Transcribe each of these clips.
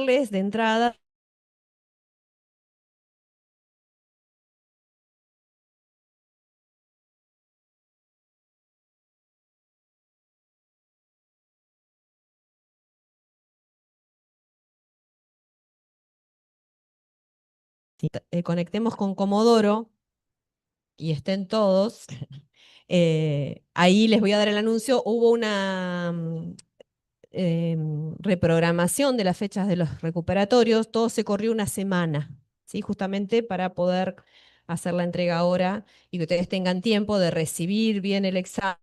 contarles de entrada conectemos con Comodoro y estén todos, ahí les voy a dar el anuncio. Hubo una reprogramación de las fechas de los recuperatorios, todo se corrió una semana, ¿sí? Justamente para poder hacer la entrega ahora y que ustedes tengan tiempo de recibir bien el examen.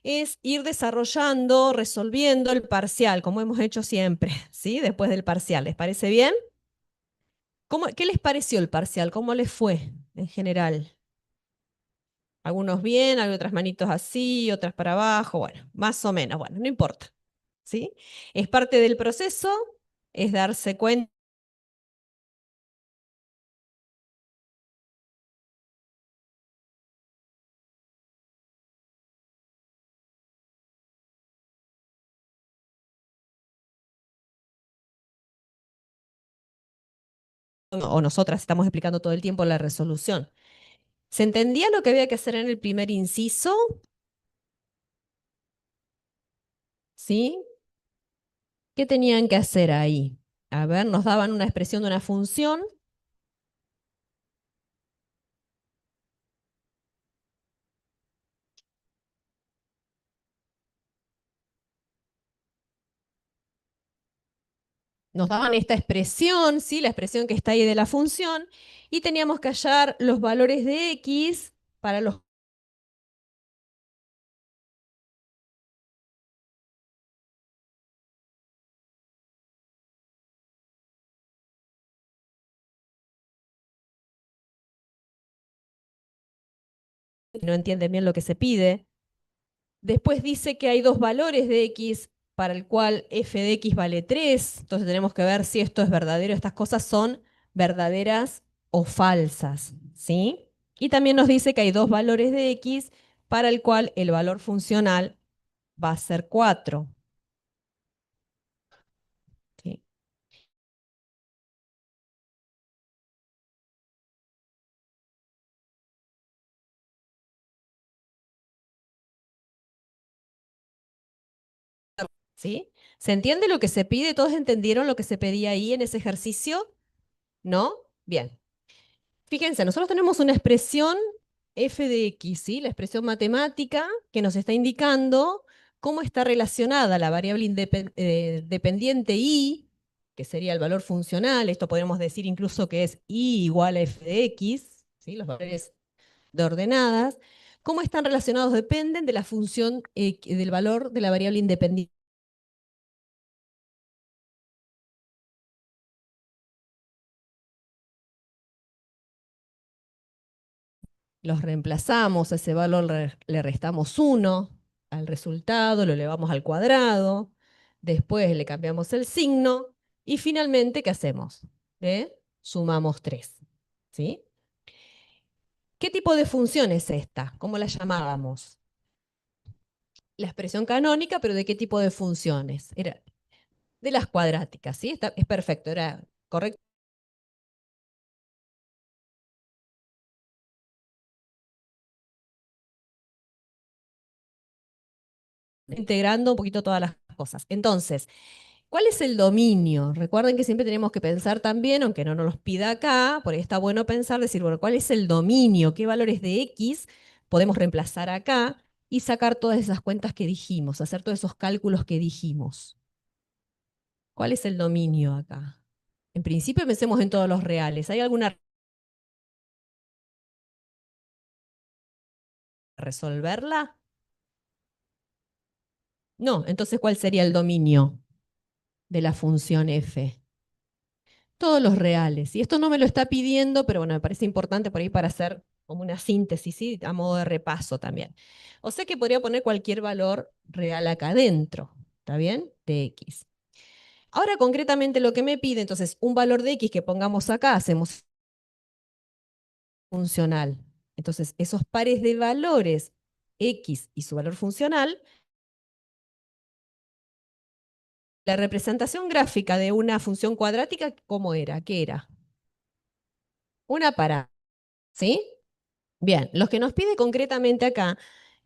Es ir desarrollando, resolviendo el parcial, como hemos hecho siempre, ¿sí? Después del parcial. ¿Les parece bien? ¿Qué les pareció el parcial? ¿Cómo les fue en general? Algunos bien, otras manitos así, otras para abajo, bueno, más o menos, bueno, no importa, ¿sí? Es parte del proceso, es darse cuenta. O nosotras estamos explicando todo el tiempo la resolución. ¿Se entendía lo que había que hacer en el primer inciso? ¿Sí? ¿Qué tenían que hacer ahí? A ver, nos daban una expresión de una función. Nos daban esta expresión, ¿sí? La expresión que está ahí de la función, y teníamos que hallar los valores de x para los... No entienden bien lo que se pide. Después dice que hay dos valores de x para el cual f de x vale 3. Entonces tenemos que ver si esto es verdadero. Estas cosas son verdaderas o falsas, ¿sí? Y también nos dice que hay dos valores de x para el cual el valor funcional va a ser 4. ¿Sí? ¿Sí? ¿Se entiende lo que se pide? ¿Todos entendieron lo que se pedía ahí en ese ejercicio? ¿No? Bien. Fíjense, nosotros tenemos una expresión f de x, ¿sí? La expresión matemática que nos está indicando cómo está relacionada la variable dependiente y, que sería el valor funcional. Esto podemos decir incluso que es y igual a f de x, ¿sí? Los valores de ordenadas. ¿Cómo están relacionados? Dependen de la función, del valor de la variable independiente. Los reemplazamos, a ese valor le restamos 1 al resultado, lo elevamos al cuadrado, después le cambiamos el signo y finalmente, ¿qué hacemos? Sumamos 3. ¿Sí? ¿Qué tipo de función es esta? ¿Cómo la llamábamos? La expresión canónica, pero ¿de qué tipo de funciones? Era de las cuadráticas, ¿sí? Es perfecto, era correcto. Integrando un poquito todas las cosas. Entonces, ¿cuál es el dominio? Recuerden que siempre tenemos que pensar también, aunque no nos los pida acá, por ahí está bueno pensar, decir, bueno, ¿cuál es el dominio? ¿Qué valores de X podemos reemplazar acá y sacar todas esas cuentas que dijimos, hacer todos esos cálculos que dijimos? ¿Cuál es el dominio acá? En principio pensemos en todos los reales. ¿Hay alguna resolverla? No, entonces ¿cuál sería el dominio de la función f? Todos los reales. Y esto no me lo está pidiendo, pero bueno, me parece importante por ahí para hacer como una síntesis, ¿sí? A modo de repaso también. O sea que podría poner cualquier valor real acá adentro. ¿Está bien? De X. Ahora concretamente lo que me pide, entonces, un valor de X que pongamos acá, hacemos funcional. Entonces, esos pares de valores X y su valor funcional, la representación gráfica de una función cuadrática, ¿cómo era? ¿Qué era? Una parábola, ¿sí? Bien, los que nos pide concretamente acá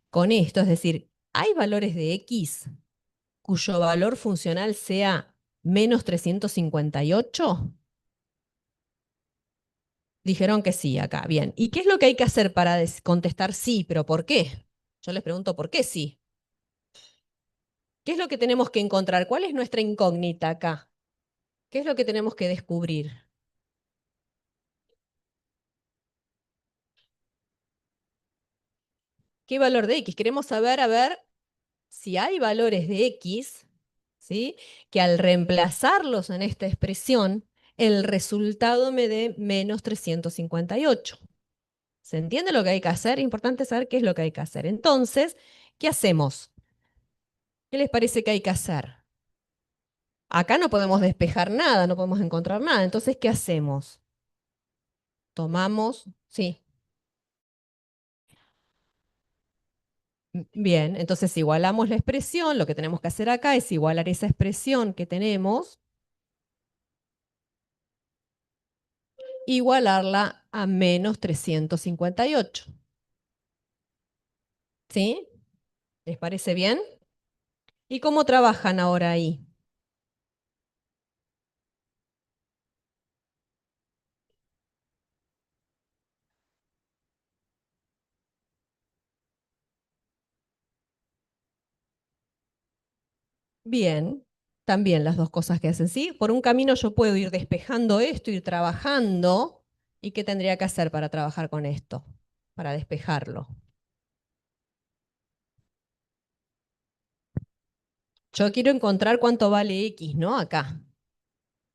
con esto, es decir, hay valores de X cuyo valor funcional sea menos 358. Dijeron que sí acá, bien. ¿Y qué es lo que hay que hacer para contestar sí, pero por qué? Yo les pregunto, ¿por qué sí? ¿Qué es lo que tenemos que encontrar? ¿Cuál es nuestra incógnita acá? ¿Qué es lo que tenemos que descubrir? ¿Qué valor de X? Queremos saber, a ver, si hay valores de X, ¿sí? Que al reemplazarlos en esta expresión, el resultado me dé menos 358. ¿Se entiende lo que hay que hacer? Importante saber qué es lo que hay que hacer. Entonces, ¿qué hacemos? ¿Qué les parece que hay que hacer? Acá no podemos despejar nada, no podemos encontrar nada. Entonces, ¿qué hacemos? Tomamos, sí. Bien, entonces igualamos la expresión. Lo que tenemos que hacer acá es igualar esa expresión que tenemos, igualarla a menos 358. ¿Sí? ¿Les parece bien? ¿Y cómo trabajan ahora ahí? Bien, también las dos cosas que hacen, ¿sí? Por un camino yo puedo ir despejando esto, ir trabajando. ¿Y qué tendría que hacer para trabajar con esto? Para despejarlo. Yo quiero encontrar cuánto vale X, ¿no? Acá.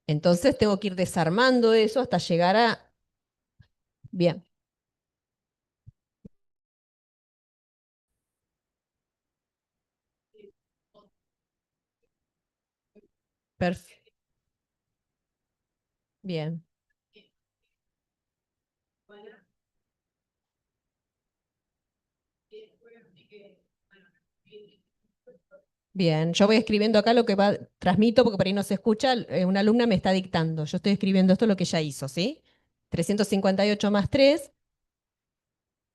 Entonces tengo que ir desarmando eso hasta llegar a... Bien, perfecto. Bien, bien. Yo voy escribiendo acá lo que transmito porque por ahí no se escucha. Una alumna me está dictando. Yo estoy escribiendo esto lo que ella hizo, ¿sí? 358 más 3.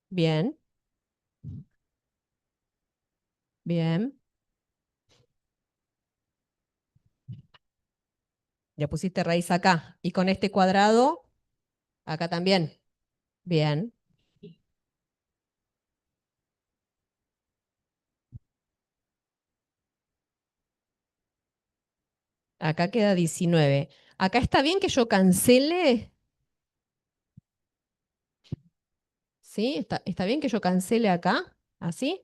Bien, bien. Ya pusiste raíz acá. Y con este cuadrado, acá también. Bien. Acá queda 19. Acá está bien que yo cancele, ¿sí? Está bien que yo cancele acá, ¿así?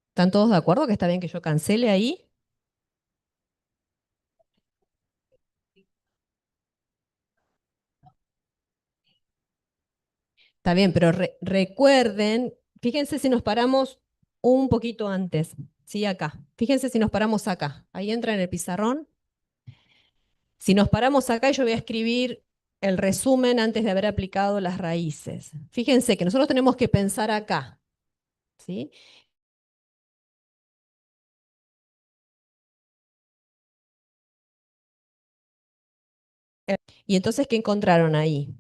¿Están todos de acuerdo que está bien que yo cancele ahí? Está bien, pero recuerden, fíjense si nos paramos un poquito antes, ¿sí? Acá. Fíjense si nos paramos acá. Ahí entra en el pizarrón. Si nos paramos acá, yo voy a escribir el resumen antes de haber aplicado las raíces. Fíjense que nosotros tenemos que pensar acá, ¿sí? Y entonces, ¿qué encontraron ahí?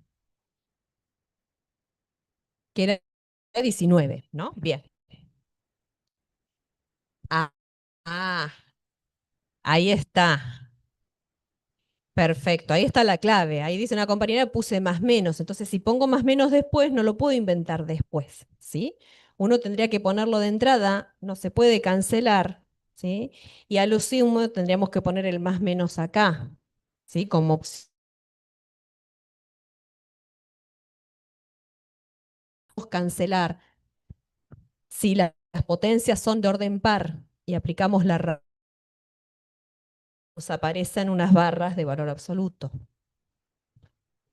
Que era 19, ¿no? Bien. Ah, ah, ahí está. Perfecto, ahí está la clave. Ahí dice una compañera, puse más menos. Entonces, si pongo más menos después, no lo puedo inventar después, ¿sí? Uno tendría que ponerlo de entrada, no se puede cancelar, ¿sí? Y a lo sumo tendríamos que poner el más menos acá, ¿sí? Como opción cancelar. Si las potencias son de orden par y aplicamos la raíz, nos aparecen unas barras de valor absoluto.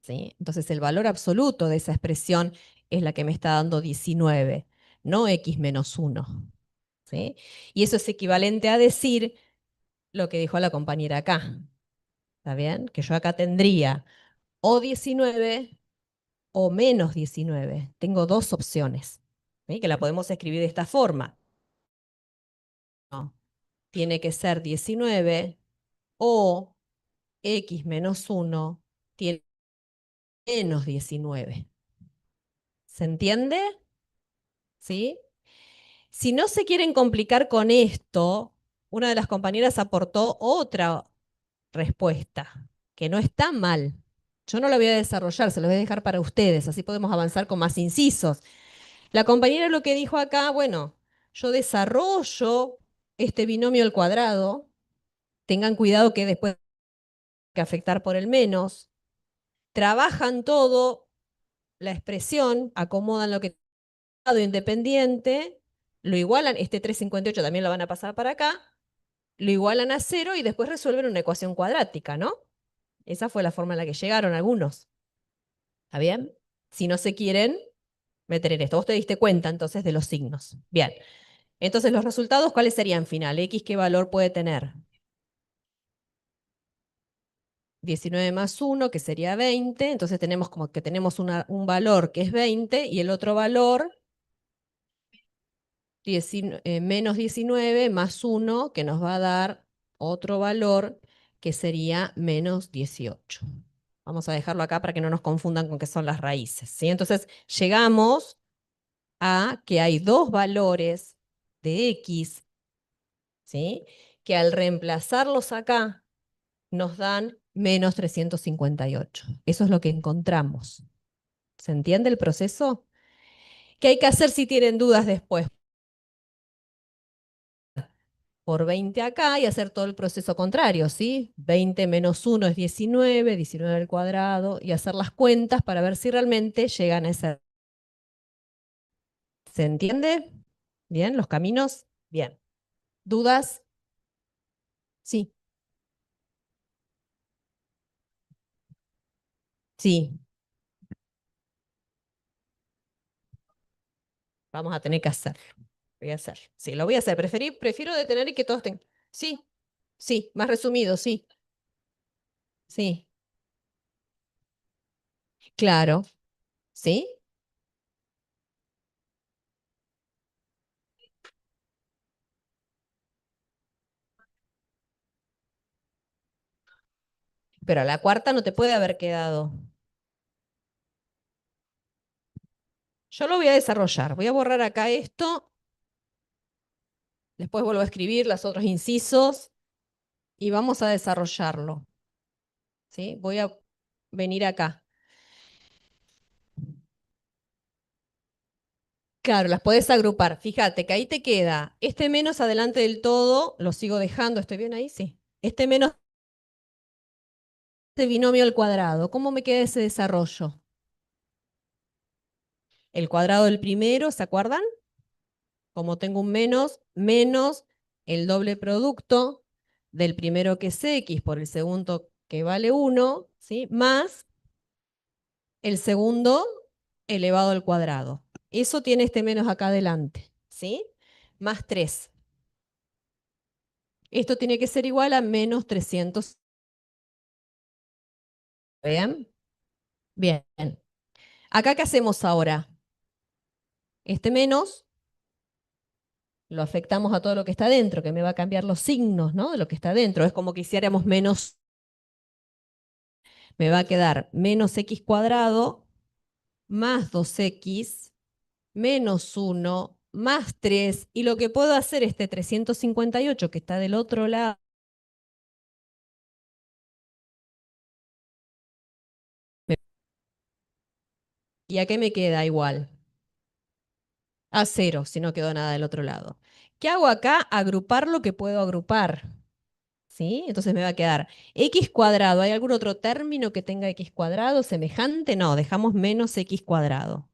¿Sí? Entonces el valor absoluto de esa expresión es la que me está dando 19, no x menos 1. ¿sí? Y eso es equivalente a decir lo que dijo la compañera acá. ¿Está bien? Que yo acá tendría o 19 o menos 19. Tengo dos opciones, ¿sí? Que la podemos escribir de esta forma. No, tiene que ser 19 o x menos 1 tiene menos 19. ¿Se entiende? ¿Sí? Si no se quieren complicar con esto, una de las compañeras aportó otra respuesta, que no está mal. Yo no la voy a desarrollar, se la voy a dejar para ustedes, así podemos avanzar con más incisos. La compañera lo que dijo acá, bueno, yo desarrollo este binomio al cuadrado, tengan cuidado que después hay que afectar por el menos, trabajan todo, la expresión, acomodan lo que independiente, lo igualan, este 358 también lo van a pasar para acá, lo igualan a cero y después resuelven una ecuación cuadrática, ¿no? Esa fue la forma en la que llegaron algunos. ¿Está bien? Si no se quieren meter en esto. Vos te diste cuenta entonces de los signos. Bien. Entonces, los resultados, ¿cuáles serían final? X, ¿qué valor puede tener? 19 más 1, que sería 20. Entonces, tenemos como que tenemos un valor que es 20 y el otro valor menos 19 más 1, que nos va a dar otro valor que sería menos 18. Vamos a dejarlo acá para que no nos confundan con qué son las raíces, ¿sí? Entonces, llegamos a que hay dos valores de x, ¿sí? Que al reemplazarlos acá nos dan menos 358. Eso es lo que encontramos. ¿Se entiende el proceso? ¿Qué hay que hacer si tienen dudas después? Por 20 acá y hacer todo el proceso contrario, ¿sí? 20 menos 1 es 19, 19 al cuadrado, y hacer las cuentas para ver si realmente llegan a ese. ¿Se entiende? ¿Bien? ¿Los caminos? Bien. ¿Dudas? Sí, sí, vamos a tener que hacerlo. Voy a hacer. Sí, lo voy a hacer. Prefiero detener y que todos tengan. Sí, sí, más resumido, sí, sí, claro, sí, pero a la cuarta no te puede haber quedado. Yo lo voy a desarrollar. Voy a borrar acá esto, después vuelvo a escribir los otros incisos y vamos a desarrollarlo. ¿Sí? Voy a venir acá. Claro, las podés agrupar. Fíjate que ahí te queda este menos adelante del todo, lo sigo dejando. ¿Estoy bien ahí? Sí. Este menos de binomio al cuadrado. ¿Cómo me queda ese desarrollo? El cuadrado del primero, ¿se acuerdan? Como tengo un menos, menos el doble producto del primero que es x por el segundo que vale 1, ¿sí? Más el segundo elevado al cuadrado. Eso tiene este menos acá adelante, ¿sí? Más 3. Esto tiene que ser igual a menos 300. ¿Bien? Bien. Acá, ¿qué hacemos ahora? Este menos lo afectamos a todo lo que está dentro, que me va a cambiar los signos, ¿no? De lo que está dentro. Es como que hiciéramos menos, me va a quedar menos x cuadrado más 2x menos 1 más 3. Y lo que puedo hacer, este 358 que está del otro lado, ¿y a qué me queda igual? A cero, si no quedó nada del otro lado. ¿Qué hago acá? Agrupar lo que puedo agrupar. ¿Sí? Entonces me va a quedar x cuadrado. ¿Hay algún otro término que tenga x cuadrado semejante? No, dejamos menos x cuadrado.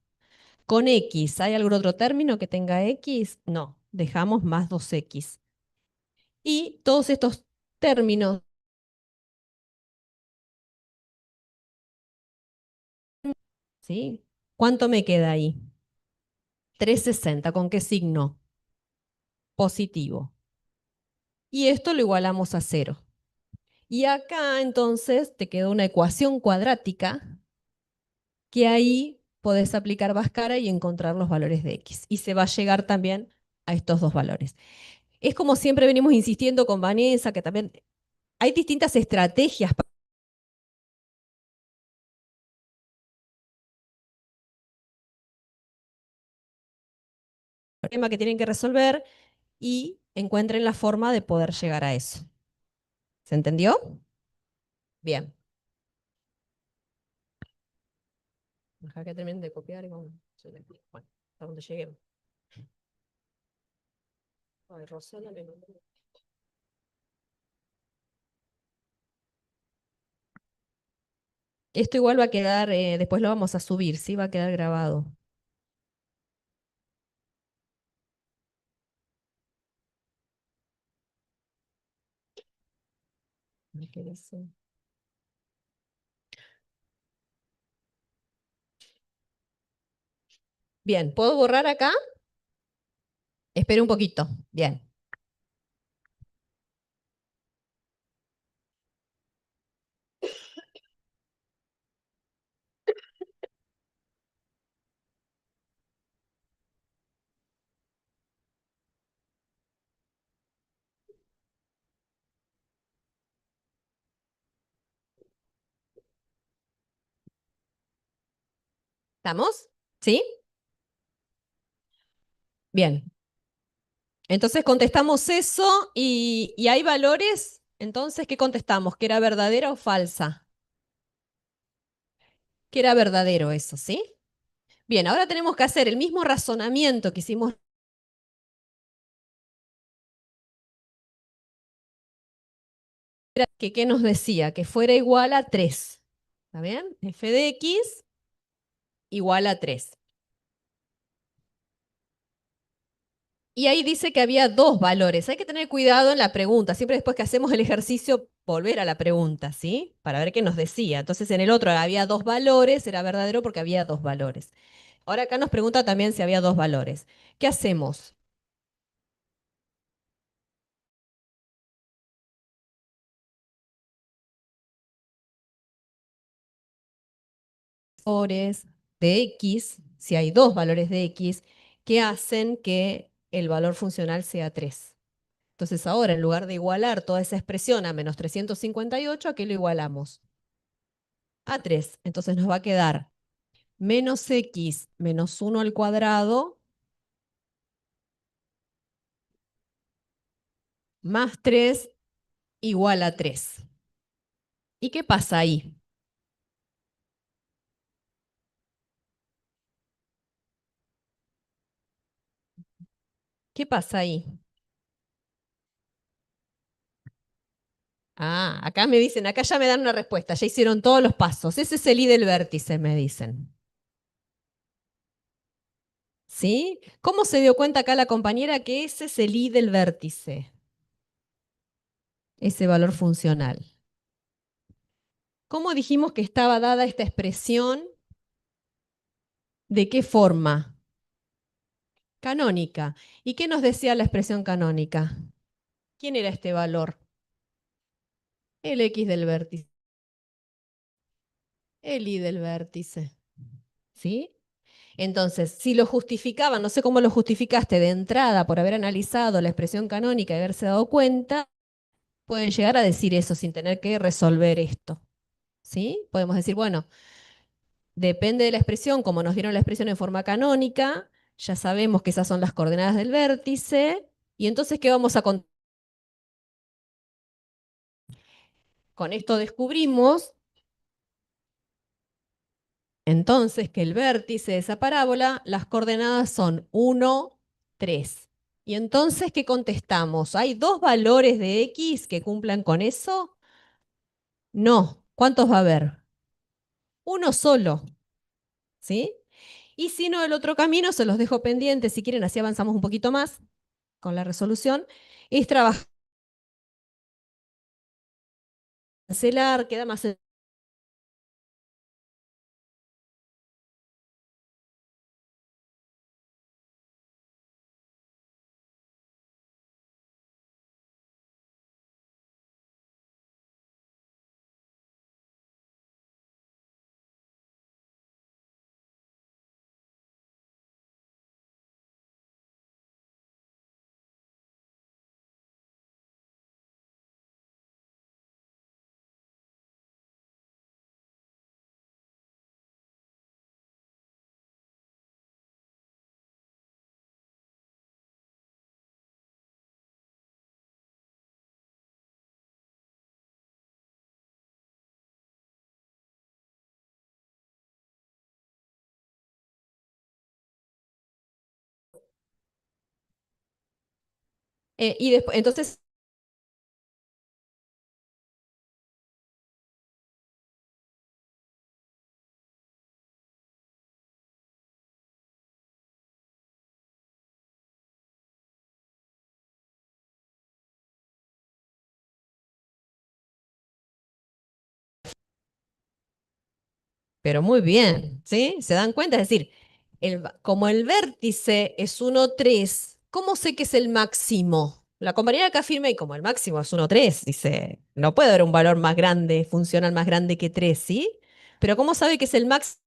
Con x, ¿hay algún otro término que tenga x? No, dejamos más 2x. Y todos estos términos, ¿sí? ¿Cuánto me queda ahí? 360, ¿con qué signo? positivo. Y esto lo igualamos a 0. Y acá entonces te quedó una ecuación cuadrática que ahí podés aplicar Bhaskara y encontrar los valores de x. Y se va a llegar también a estos dos valores. Es como siempre venimos insistiendo con Vanessa, que también hay distintas estrategias para el problema que tienen que resolver y encuentren la forma de poder llegar a eso. ¿Se entendió? Bien. Deja que termine de copiar y vamos. Bueno, hasta donde lleguemos. Ay, Rosana me mandó. Esto igual va a quedar, después lo vamos a subir, ¿sí? Va a quedar grabado. ¿Qué dice? Bien, ¿puedo borrar acá? Espera un poquito. Bien. ¿Estamos? ¿Sí? Bien. Entonces contestamos eso y hay valores. Entonces, ¿qué contestamos? ¿Que era verdadera o falsa? Que era verdadero eso, ¿sí? Bien, ahora tenemos que hacer el mismo razonamiento que hicimos, que ¿qué nos decía? Que fuera igual a 3. ¿Está bien? F de X igual a 3. Y ahí dice que había dos valores. Hay que tener cuidado en la pregunta. Siempre después que hacemos el ejercicio, volver a la pregunta, ¿sí? Para ver qué nos decía. Entonces en el otro había dos valores, era verdadero porque había dos valores. Ahora acá nos pregunta también si había dos valores. ¿Qué hacemos? Valores de X, si hay dos valores de X, que hacen que el valor funcional sea 3. Entonces ahora, en lugar de igualar toda esa expresión a menos 358, ¿a qué lo igualamos? A 3. Entonces nos va a quedar menos X menos 1 al cuadrado más 3 igual a 3. ¿Y qué pasa ahí? ¿Qué pasa ahí? Ah, acá me dicen, acá ya me dan una respuesta, ya hicieron todos los pasos. Ese es el I del vértice, me dicen. ¿Sí? ¿Cómo se dio cuenta acá la compañera que ese es el I del vértice? Ese valor funcional. ¿Cómo dijimos que estaba dada esta expresión? ¿De qué forma? Canónica. ¿Y qué nos decía la expresión canónica? ¿Quién era este valor? El X del vértice. El I del vértice. ¿Sí? Entonces, si lo justificaban, no sé cómo lo justificaste de entrada por haber analizado la expresión canónica y haberse dado cuenta, pueden llegar a decir eso sin tener que resolver esto. ¿Sí? Podemos decir, bueno, depende de la expresión, como nos dieron la expresión en forma canónica, ya sabemos que esas son las coordenadas del vértice, y entonces, ¿qué vamos a contar? Con esto descubrimos entonces que el vértice de esa parábola, las coordenadas son 1, 3. Y entonces, ¿qué contestamos? ¿Hay dos valores de X que cumplan con eso? No. ¿Cuántos va a haber? Uno solo. ¿Sí? Y si no, el otro camino se los dejo pendientes. Si quieren, así avanzamos un poquito más con la resolución. Es trabajar, cancelar, queda más Y después, entonces, pero muy bien, ¿sí? ¿Se dan cuenta? Es decir, como el vértice es 1,3, ¿cómo sé que es el máximo? La compañera acá afirma y como el máximo es 1,3, dice, no puede haber un valor más grande, funcional más grande que 3, ¿sí? Pero ¿cómo sabe que es el máximo?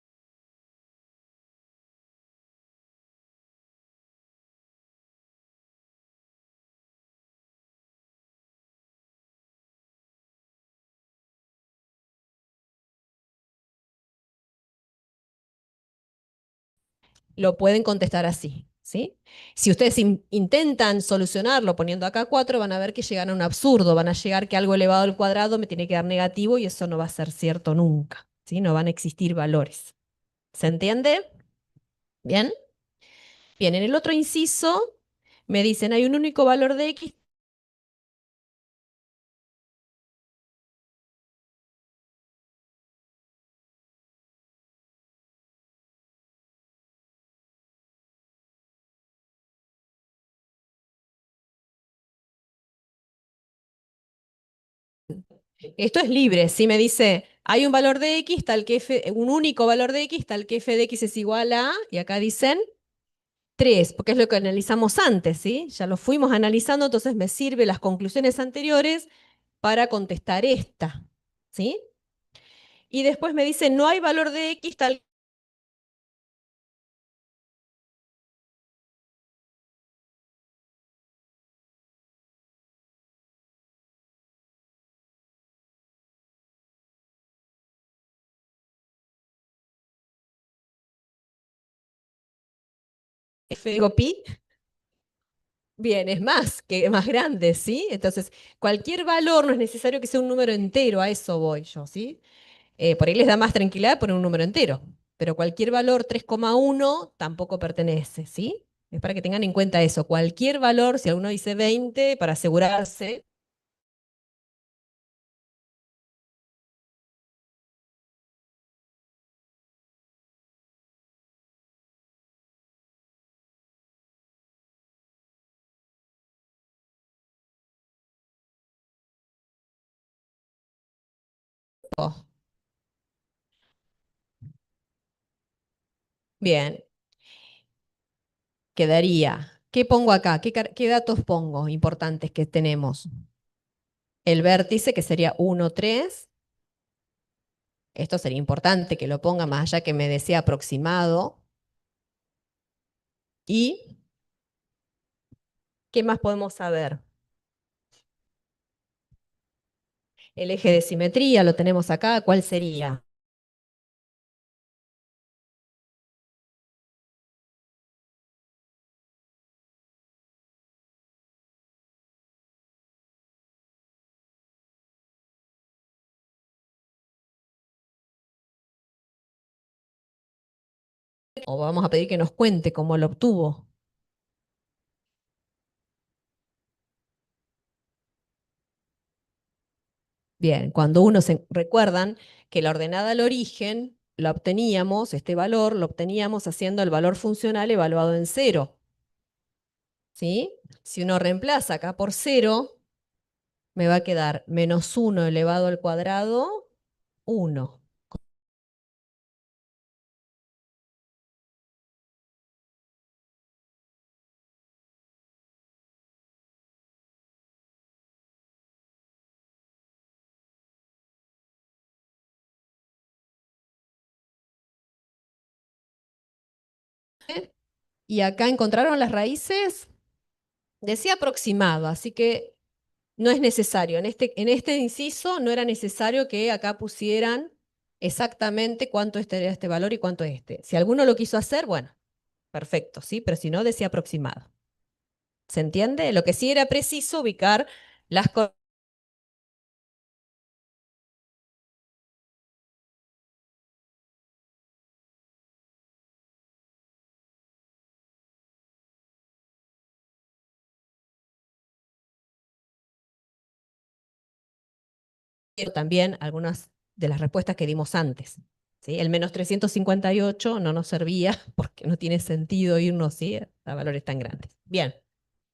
Lo pueden contestar así, ¿sí? Si ustedes intentan solucionarlo poniendo acá 4, van a ver que llegan a un absurdo, van a llegar que algo elevado al cuadrado me tiene que dar negativo y eso no va a ser cierto nunca, ¿sí? No van a existir valores. ¿Se entiende? Bien. Bien, en el otro inciso me dicen hay un único valor de X. Esto es libre, si me dice hay un valor de X, tal que F, un único valor de X, tal que F de X es igual a, y acá dicen 3, porque es lo que analizamos antes, ¿sí? Ya lo fuimos analizando, entonces me sirve las conclusiones anteriores para contestar esta, ¿sí? Y después me dice, no hay valor de X tal F, digo pi, bien, es más, que más grande, ¿sí? Entonces, cualquier valor no es necesario que sea un número entero, a eso voy yo, ¿sí? Por ahí les da más tranquilidad poner un número entero, pero cualquier valor 3,1 tampoco pertenece, ¿sí? Es para que tengan en cuenta eso. Cualquier valor, si alguno dice 20, para asegurarse, oh, bien, quedaría. ¿Qué pongo acá? ¿Qué datos pongo importantes que tenemos? El vértice, que sería 1, 3. Esto sería importante que lo ponga más allá que me desea aproximado. ¿Y qué más podemos saber? El eje de simetría lo tenemos acá. ¿Cuál sería? O vamos a pedir que nos cuente cómo lo obtuvo. Bien, cuando uno se recuerdan que la ordenada al origen la obteníamos, este valor lo obteníamos haciendo el valor funcional evaluado en cero, ¿sí? Si uno reemplaza acá por cero, me va a quedar menos 1 elevado al cuadrado, 1. Y acá encontraron las raíces, decía aproximado, así que no es necesario. En este inciso no era necesario que acá pusieran exactamente cuánto era este valor y cuánto es este. Si alguno lo quiso hacer, bueno, perfecto, ¿sí? Pero si no, decía aproximado. ¿Se entiende? Lo que sí era preciso ubicar las también algunas de las respuestas que dimos antes. ¿Sí? El menos 358 no nos servía porque no tiene sentido irnos, ¿sí?, a valores tan grandes. Bien,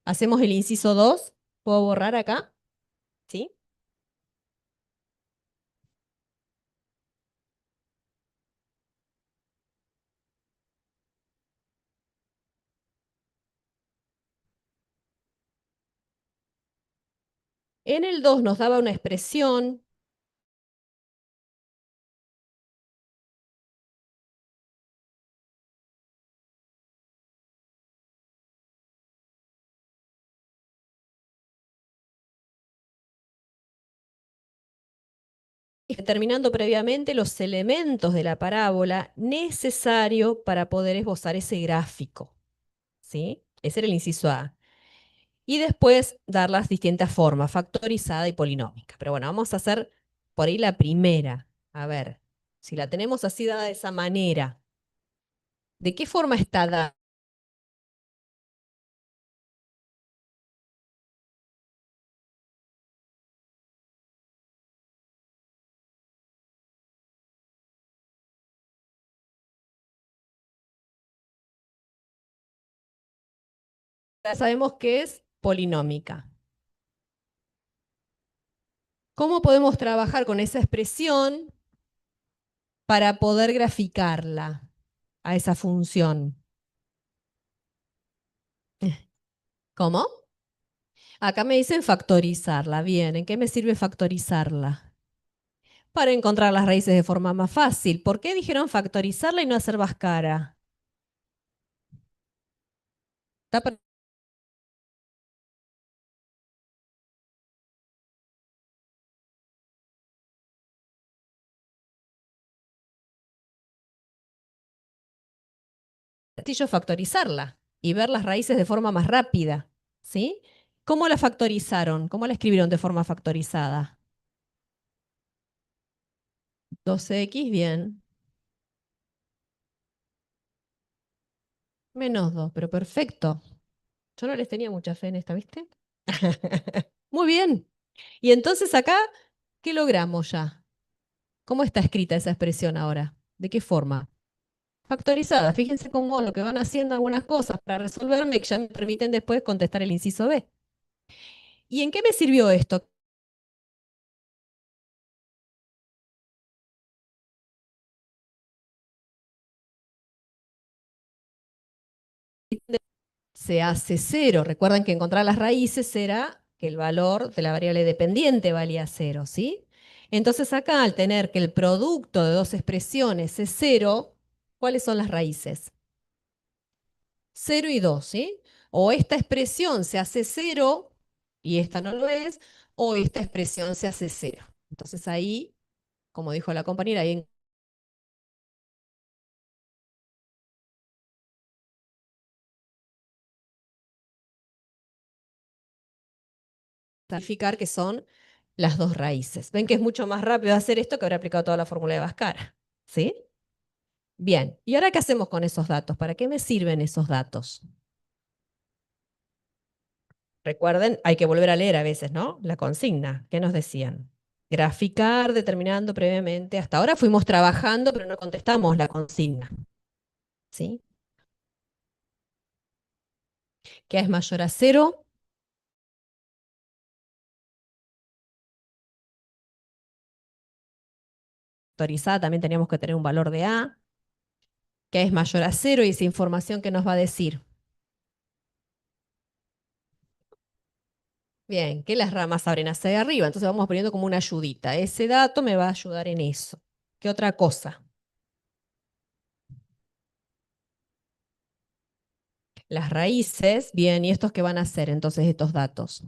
hacemos el inciso 2. ¿Puedo borrar acá? ¿Sí? En el 2 nos daba una expresión determinando previamente los elementos de la parábola necesario para poder esbozar ese gráfico. ¿Sí? Ese era el inciso A. Y después dar las distintas formas, factorizada y polinómica. Pero bueno, vamos a hacer por ahí la primera. A ver, si la tenemos así dada de esa manera, ¿de qué forma está dada? Ya sabemos que es polinómica. ¿Cómo podemos trabajar con esa expresión para poder graficarla a esa función? ¿Cómo? Acá me dicen factorizarla. Bien, ¿en qué me sirve factorizarla? Para encontrar las raíces de forma más fácil. ¿Por qué dijeron factorizarla y no hacer Bhaskara? Está sencillo factorizarla y ver las raíces de forma más rápida. ¿Sí? ¿Cómo la factorizaron? ¿Cómo la escribieron de forma factorizada? 2x, bien. Menos 2, pero perfecto. Yo no les tenía mucha fe en esta, ¿viste? Muy bien. Y entonces acá, ¿qué logramos ya? ¿Cómo está escrita esa expresión ahora? ¿De qué forma? Factorizada. Fíjense cómo lo que van haciendo algunas cosas para resolverme que ya me permiten después contestar el inciso B. ¿Y en qué me sirvió esto? Se hace cero. Recuerdan que encontrar las raíces era que el valor de la variable dependiente valía cero, ¿sí? Entonces acá, al tener que el producto de dos expresiones es cero, ¿cuáles son las raíces? 0 y 2, ¿sí? O esta expresión se hace cero y esta no lo es, o esta expresión se hace cero. Entonces ahí, como dijo la compañera, ahí significar que son las dos raíces. Ven que es mucho más rápido hacer esto que haber aplicado toda la fórmula de Bhaskara, ¿sí? Bien, ¿y ahora qué hacemos con esos datos? ¿Para qué me sirven esos datos? Recuerden, hay que volver a leer a veces, ¿no? La consigna, ¿qué nos decían? Graficar determinando previamente. Hasta ahora fuimos trabajando, pero no contestamos la consigna, ¿sí? ¿Qué es mayor a cero? Autorizada también teníamos que tener un valor de A. ¿Qué es mayor a cero? Y esa información que nos va a decir. Bien, que las ramas abren hacia arriba, entonces vamos poniendo como una ayudita. Ese dato me va a ayudar en eso. ¿Qué otra cosa? Las raíces, bien, ¿y estos qué van a hacer entonces estos datos?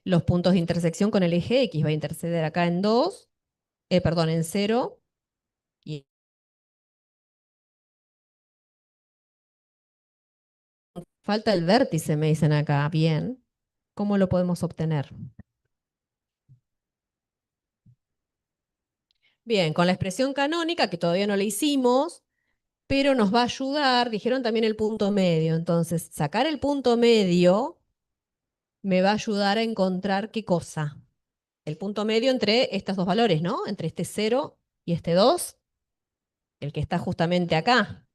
Los puntos de intersección con el eje X va a interceder acá en 2, perdón, en 0, y falta el vértice, me dicen acá. Bien, ¿cómo lo podemos obtener? Bien, con la expresión canónica, que todavía no la hicimos, pero nos va a ayudar, dijeron también el punto medio. Entonces, sacar el punto medio me va a ayudar a encontrar qué cosa. El punto medio entre estos dos valores, ¿no? Entre este 0 y este 2, el que está justamente acá.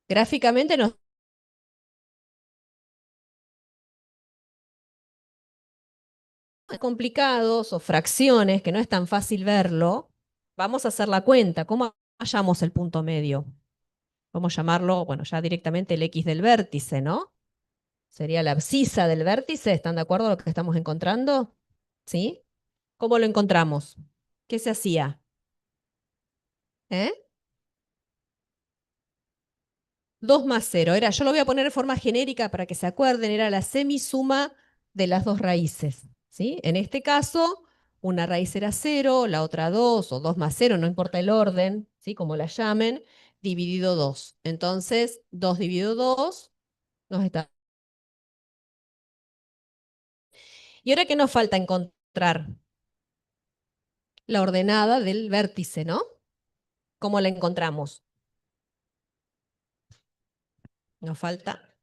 Gráficamente nos complicados o fracciones que no es tan fácil verlo, vamos a hacer la cuenta. ¿Cómo hallamos el punto medio? Vamos a llamarlo, bueno, ya directamente el X del vértice, ¿no? Sería la abscisa del vértice, ¿están de acuerdo a lo que estamos encontrando? ¿Sí? ¿Cómo lo encontramos? ¿Qué se hacía? ¿Eh? 2 más 0. Era, yo lo voy a poner de forma genérica para que se acuerden, era la semisuma de las dos raíces. ¿Sí? En este caso, una raíz era 0, la otra 2 o 2 más 0, no importa el orden, ¿sí? Como la llamen, dividido 2. Entonces, 2 dividido 2 nos está. ¿Y ahora qué nos falta encontrar? La ordenada del vértice, ¿no? ¿Cómo la encontramos? Nos falta.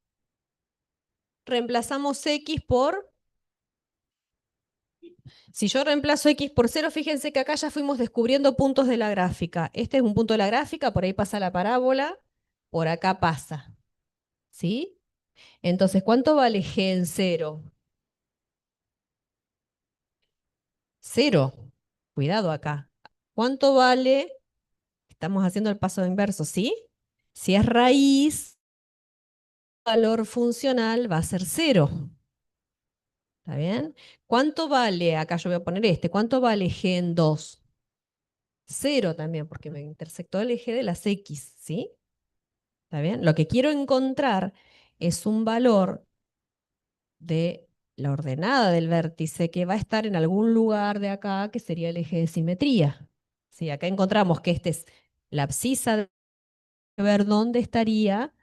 Reemplazamos X por. Si yo reemplazo X por 0, fíjense que acá ya fuimos descubriendo puntos de la gráfica. Este es un punto de la gráfica, por ahí pasa la parábola, por acá pasa. ¿Sí? Entonces, ¿cuánto vale G en 0? 0. Cuidado acá. ¿Cuánto vale? Estamos haciendo el paso inverso, ¿sí? Si es raíz, el valor funcional va a ser 0. ¿Está bien? ¿Cuánto vale? Acá yo voy a poner este. ¿Cuánto vale G en 2? 0 también, porque me intersectó el eje de las X, ¿sí? ¿Está bien? Lo que quiero encontrar es un valor de la ordenada del vértice que va a estar en algún lugar de acá, que sería el eje de simetría. ¿Sí? Acá encontramos que este es la abscisa de ver dónde estaría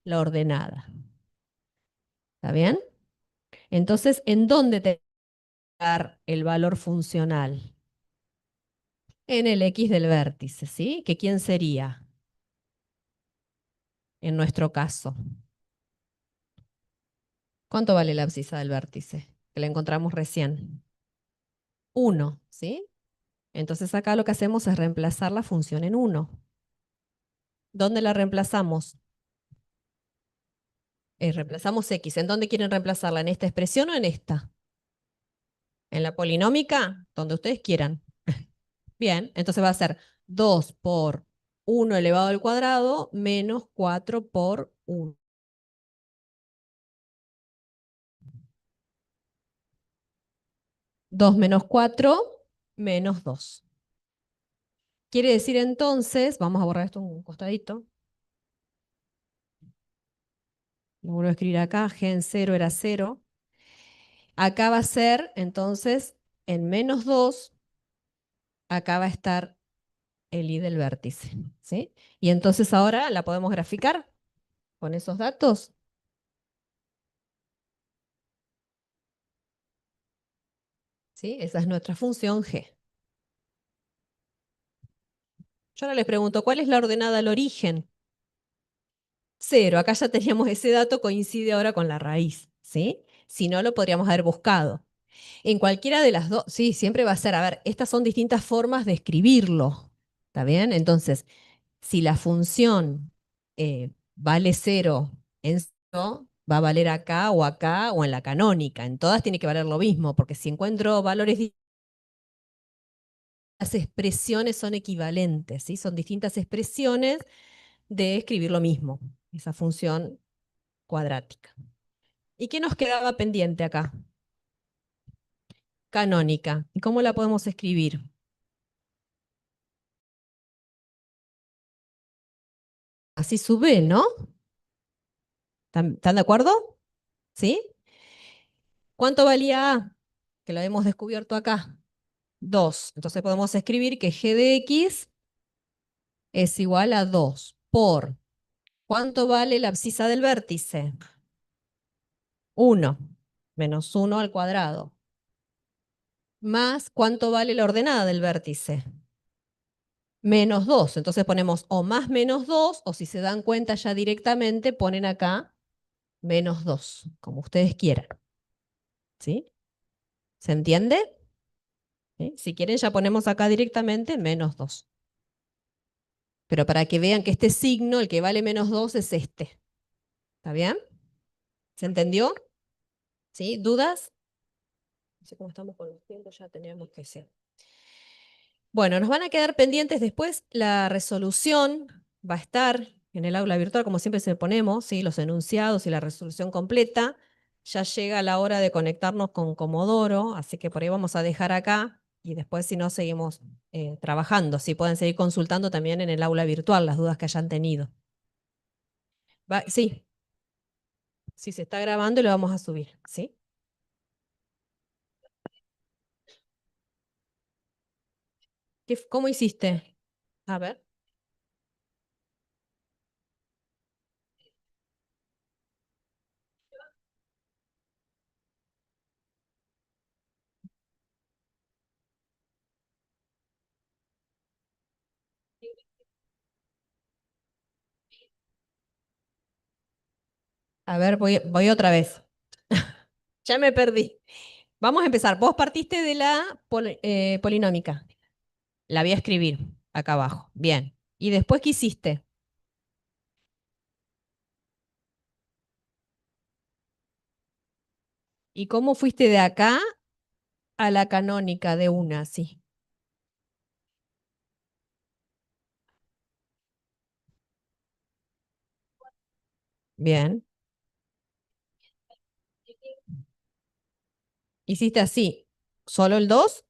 la ordenada. ¿Está bien? Entonces, ¿en dónde te va a dar el valor funcional? En el X del vértice, ¿sí? ¿Que quién sería en nuestro caso? ¿Cuánto vale la abscisa del vértice? Que la encontramos recién. 1, ¿sí? Entonces acá lo que hacemos es reemplazar la función en 1. ¿Dónde la reemplazamos? Reemplazamos x. ¿En dónde quieren reemplazarla? ¿En esta expresión o en esta? ¿En la polinómica? Donde ustedes quieran. Bien, entonces va a ser 2 por 1 elevado al cuadrado menos 4 por 1. 2 menos 4 menos 2. Quiere decir entonces, vamos a borrar esto un costadito. Lo vuelvo a escribir acá, g en 0 era 0. Acá va a ser, entonces, en menos 2, acá va a estar el i del vértice, ¿sí? Y entonces ahora la podemos graficar con esos datos. ¿Sí? Esa es nuestra función g. Yo ahora les pregunto, ¿cuál es la ordenada al origen? 0. Acá ya teníamos ese dato, coincide ahora con la raíz, ¿sí? Si no, lo podríamos haber buscado. En cualquiera de las dos, sí, siempre va a ser, a ver, estas son distintas formas de escribirlo, ¿está bien? Entonces, si la función vale 0 en 0, va a valer acá o en la canónica. En todas tiene que valer lo mismo, porque si encuentro valores distintos, las expresiones son equivalentes, ¿sí? Son distintas expresiones de escribir lo mismo, esa función cuadrática. ¿Y qué nos quedaba pendiente acá? Canónica. ¿Y cómo la podemos escribir? Así sube, ¿no? ¿Están de acuerdo? ¿Sí? ¿Cuánto valía A? Que lo hemos descubierto acá. 2. Entonces podemos escribir que g de x es igual a 2 por, ¿cuánto vale la abscisa del vértice? 1 menos 1 al cuadrado. Más, ¿cuánto vale la ordenada del vértice? Menos 2. Entonces ponemos o más menos 2, o si se dan cuenta ya directamente, ponen acá menos 2, como ustedes quieran. ¿Sí? ¿Se entiende? ¿Sí? Si quieren ya ponemos acá directamente -2. Pero para que vean que este signo, el que vale -2, es este. ¿Está bien? ¿Se entendió? ¿Sí? ¿Dudas? No sé cómo estamos con los tiempos, ya teníamos que ser. Bueno, nos van a quedar pendientes después la resolución, va a estar en el aula virtual, como siempre se ponemos, ¿sí? Los enunciados y la resolución completa. Ya llega la hora de conectarnos con Comodoro, así que por ahí vamos a dejar acá y después si no seguimos trabajando. Si pueden seguir consultando también en el aula virtual las dudas que hayan tenido. Sí, sí, se está grabando y lo vamos a subir, ¿sí? ¿Cómo hiciste? A ver. A ver, voy otra vez. Ya me perdí. Vamos a empezar. Vos partiste de la polinómica. La voy a escribir acá abajo. Bien. ¿Y después qué hiciste? ¿Y cómo fuiste de acá a la canónica de una? Sí. Bien. ¿Hiciste así? ¿Solo el 2?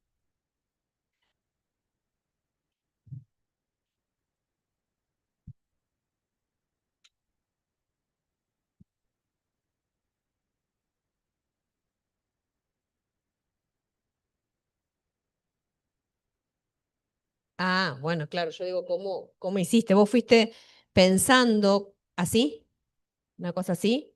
Ah, bueno, claro, yo digo, ¿cómo hiciste? ¿Vos fuiste pensando así? ¿Una cosa así?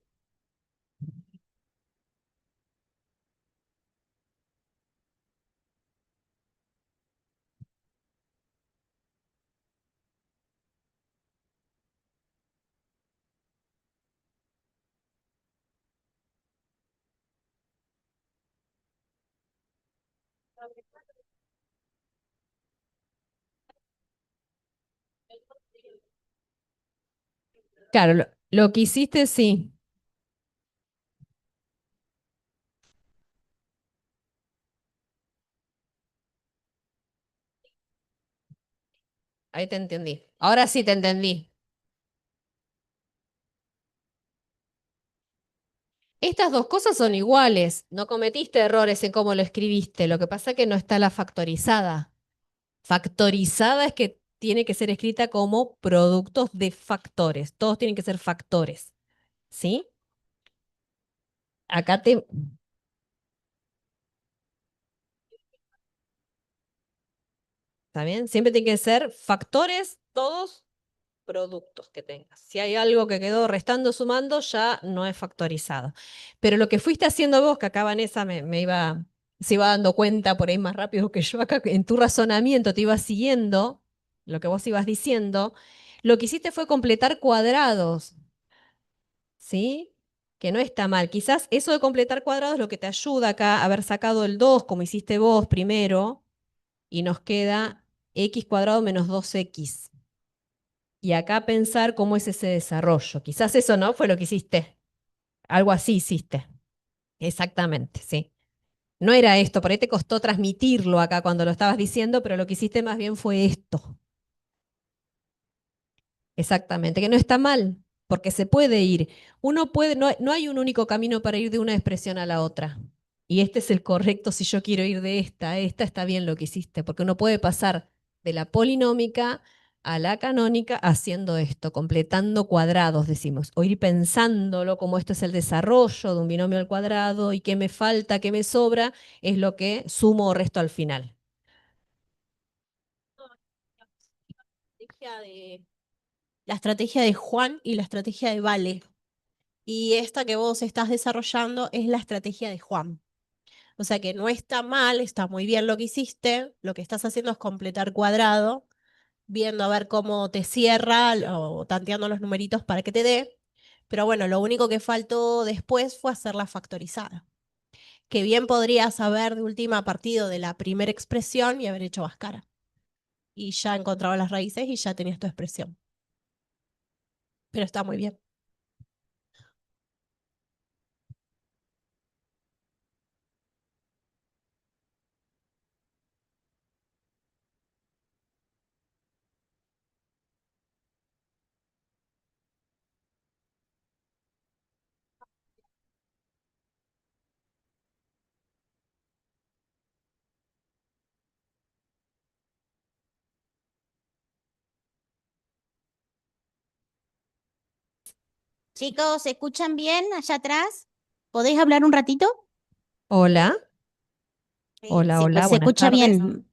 Claro, lo que hiciste, sí. Ahí te entendí. Ahora sí te entendí. Estas dos cosas son iguales. No cometiste errores en cómo lo escribiste. Lo que pasa es que no está la factorizada. Factorizada es que tiene que ser escrita como productos de factores. Todos tienen que ser factores. ¿Sí? Acá te... ¿Está bien? Siempre tienen que ser factores, todos productos que tengas. Si hay algo que quedó restando, sumando, ya no es factorizado. Pero lo que fuiste haciendo vos, que acá Vanessa se iba dando cuenta por ahí más rápido que yo, acá en tu razonamiento te iba siguiendo lo que vos ibas diciendo, lo que hiciste fue completar cuadrados, ¿sí? Que no está mal. Quizás eso de completar cuadrados es lo que te ayuda acá a haber sacado el 2 como hiciste vos primero, y nos queda x cuadrado menos 2x. Y acá pensar cómo es ese desarrollo. Quizás eso no fue lo que hiciste. Algo así hiciste. Exactamente, sí. No era esto, por ahí te costó transmitirlo acá cuando lo estabas diciendo, pero lo que hiciste más bien fue esto. Exactamente, que no está mal, porque se puede ir. Uno puede, no hay un único camino para ir de una expresión a la otra. Y este es el correcto si yo quiero ir de esta a esta, está bien lo que hiciste, porque uno puede pasar de la polinómica a la canónica haciendo esto, completando cuadrados, decimos, o ir pensándolo como esto es el desarrollo de un binomio al cuadrado y qué me falta, qué me sobra, es lo que sumo o resto al final. La estrategia de Juan y la estrategia de Vale. Y esta que vos estás desarrollando es la estrategia de Juan. O sea que no está mal, está muy bien lo que hiciste. Lo que estás haciendo es completar cuadrado, viendo a ver cómo te cierra o tanteando los numeritos para que te dé. Pero bueno, lo único que faltó después fue hacer la factorizada. que bien podrías haber de última partido de la primera expresión y haber hecho Bhaskara. Y ya encontraba las raíces y ya tenías tu expresión. Pero está muy bien. Chicos, ¿se escuchan bien allá atrás? ¿Podéis hablar un ratito? Hola, Sí, hola, sí, hola, se buenas escucha tardes. bien.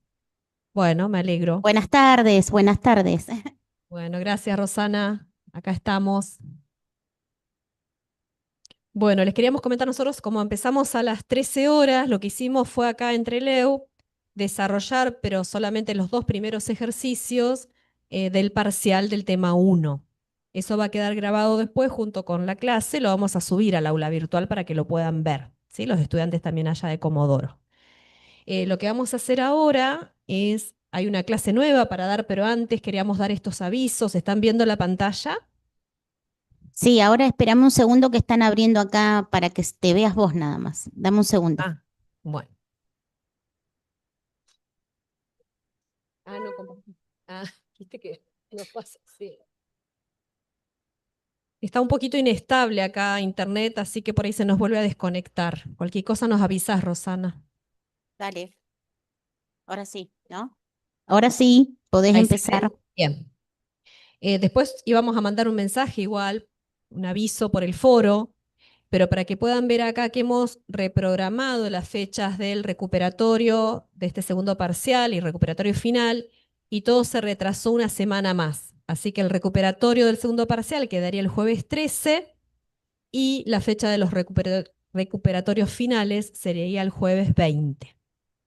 Bueno, me alegro. Buenas tardes, buenas tardes. Bueno, gracias, Rosana. Acá estamos. Bueno, les queríamos comentar nosotros, como empezamos a las 13 horas, lo que hicimos fue acá en Treleu desarrollar, pero solamente los 2 primeros ejercicios del parcial del tema 1. Eso va a quedar grabado después junto con la clase, lo vamos a subir al aula virtual para que lo puedan ver, ¿sí? Los estudiantes también allá de Comodoro. Lo que vamos a hacer ahora es, hay una clase nueva para dar, pero antes queríamos dar estos avisos. ¿Están viendo la pantalla? Sí, ahora esperamos un segundo que están abriendo acá para que te veas vos nada más. Dame un segundo. Ah, bueno. Ah, no compartí. Ah, viste que no pasa, sí. Está un poquito inestable acá internet, así que por ahí se nos vuelve a desconectar. Cualquier cosa nos avisas, Rosana. Dale, ahora sí, ¿no? Ahora sí, podés ¿Ahí se empezar. ven? Bien. Después íbamos a mandar un mensaje igual, un aviso por el foro, pero para que puedan ver acá que hemos reprogramado las fechas del recuperatorio de este segundo parcial y recuperatorio final, y todo se retrasó una semana más. Así que el recuperatorio del segundo parcial quedaría el jueves 13 y la fecha de los recuperatorios finales sería el jueves 20.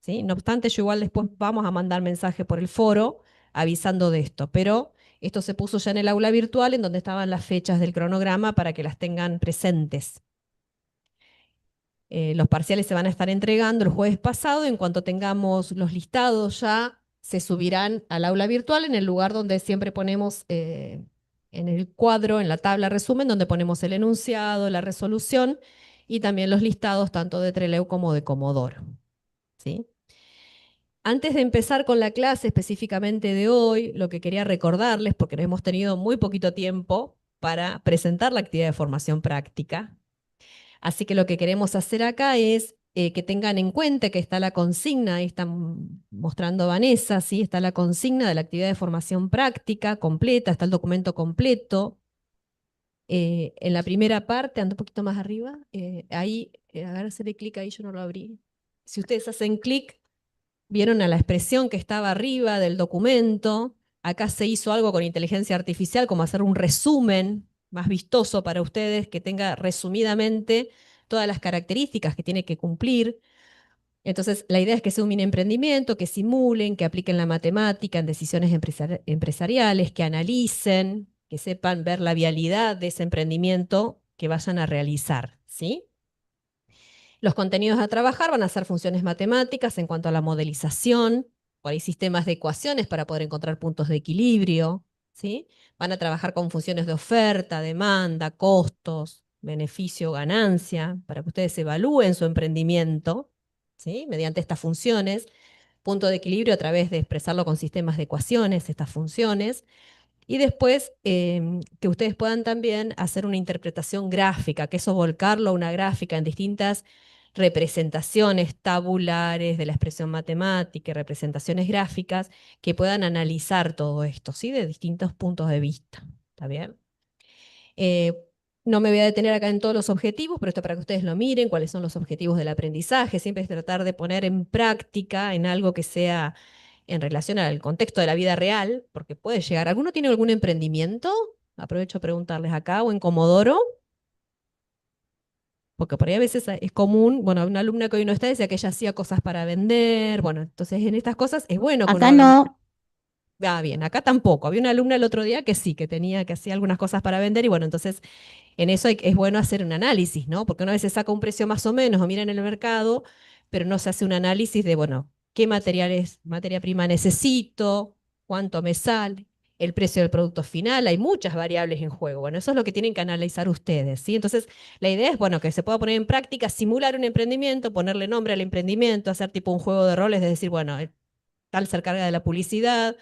¿Sí? No obstante, yo igual después vamos a mandar mensaje por el foro avisando de esto, pero esto se puso ya en el aula virtual en donde estaban las fechas del cronograma para que las tengan presentes. Los parciales se van a estar entregando el jueves pasado. En cuanto tengamos los listados ya, se subirán al aula virtual en el lugar donde siempre ponemos, en el cuadro, en la tabla resumen, donde ponemos el enunciado, la resolución y también los listados tanto de Treleu como de Comodoro. ¿Sí? Antes de empezar con la clase específicamente de hoy, lo que quería recordarles, porque hemos tenido muy poquito tiempo para presentar la actividad de formación práctica, así que lo que queremos hacer acá es que tengan en cuenta que está la consigna, ahí están mostrando Vanessa, ¿sí? Está la consigna de la actividad de formación práctica completa, está el documento completo. En la primera parte, ando un poquito más arriba, ahí, a ver, hacerle clic ahí, yo no lo abrí. Si ustedes hacen clic, vieron a la expresión que estaba arriba del documento. Acá se hizo algo con inteligencia artificial, como hacer un resumen más vistoso para ustedes, que tenga resumidamente todas las características que tiene que cumplir. Entonces, la idea es que sea un mini emprendimiento, que simulen, que apliquen la matemática en decisiones empresariales, que analicen, que sepan ver la vialidad de ese emprendimiento que vayan a realizar, ¿sí? Los contenidos a trabajar van a ser funciones matemáticas en cuanto a la modelización, por ahí sistemas de ecuaciones para poder encontrar puntos de equilibrio, ¿sí? Van a trabajar con funciones de oferta, demanda, costos, beneficio, ganancia, para que ustedes evalúen su emprendimiento, ¿sí? Mediante estas funciones, punto de equilibrio a través de expresarlo con sistemas de ecuaciones, estas funciones, y después que ustedes puedan también hacer una interpretación gráfica, que eso volcarlo a una gráfica en distintas representaciones tabulares de la expresión matemática y representaciones gráficas que puedan analizar todo esto, ¿sí? De distintos puntos de vista. ¿Está bien? Eh, no me voy a detener acá en todos los objetivos, pero esto para que ustedes lo miren, cuáles son los objetivos del aprendizaje. Siempre es tratar de poner en práctica en algo que sea en relación al contexto de la vida real, porque puede llegar. ¿Alguno tiene algún emprendimiento? Aprovecho a preguntarles acá o en Comodoro, porque por ahí a veces es común, bueno, una alumna que hoy no está decía que ella hacía cosas para vender, bueno, entonces en estas cosas es bueno que uno Acá haga. no, Ah, bien, acá tampoco. Había una alumna el otro día que sí, que hacía algunas cosas para vender y bueno, entonces en eso es bueno hacer un análisis, ¿no? Porque una vez se saca un precio más o menos o mira en el mercado, pero no se hace un análisis de, bueno, qué materiales, materia prima necesito, cuánto me sale, el precio del producto final, hay muchas variables en juego. Bueno, eso es lo que tienen que analizar ustedes, ¿sí? Entonces, la idea es, bueno, que se pueda poner en práctica, simular un emprendimiento, ponerle nombre al emprendimiento, hacer tipo un juego de roles, de decir, bueno, tal se encarga de la publicidad,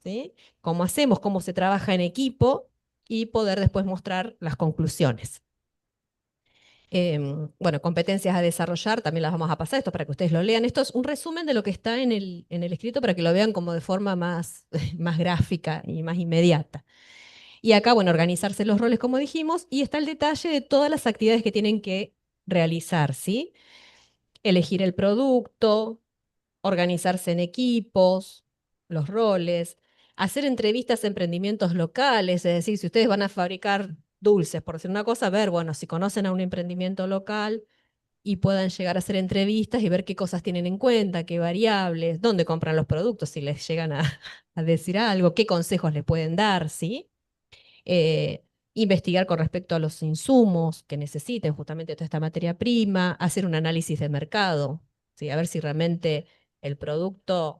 ¿sí? Cómo hacemos, cómo se trabaja en equipo y poder después mostrar las conclusiones. Bueno, competencias a desarrollar, también las vamos a pasar esto para que ustedes lo lean. Esto es un resumen de lo que está en el escrito para que lo vean como de forma más, más gráfica y más inmediata. Y acá, bueno, organizarse los roles como dijimos y está el detalle de todas las actividades que tienen que realizar, ¿sí? Elegir el producto, organizarse en equipos, los roles, hacer entrevistas a emprendimientos locales, es decir, si ustedes van a fabricar dulces, por decir una cosa, ver, bueno, si conocen a un emprendimiento local y puedan llegar a hacer entrevistas y ver qué cosas tienen en cuenta, qué variables, dónde compran los productos, si les llegan a decir algo, qué consejos les pueden dar, ¿sí? eh, investigar con respecto a los insumos que necesiten, justamente toda esta materia prima, hacer un análisis de mercado, ¿sí? A ver si realmente el producto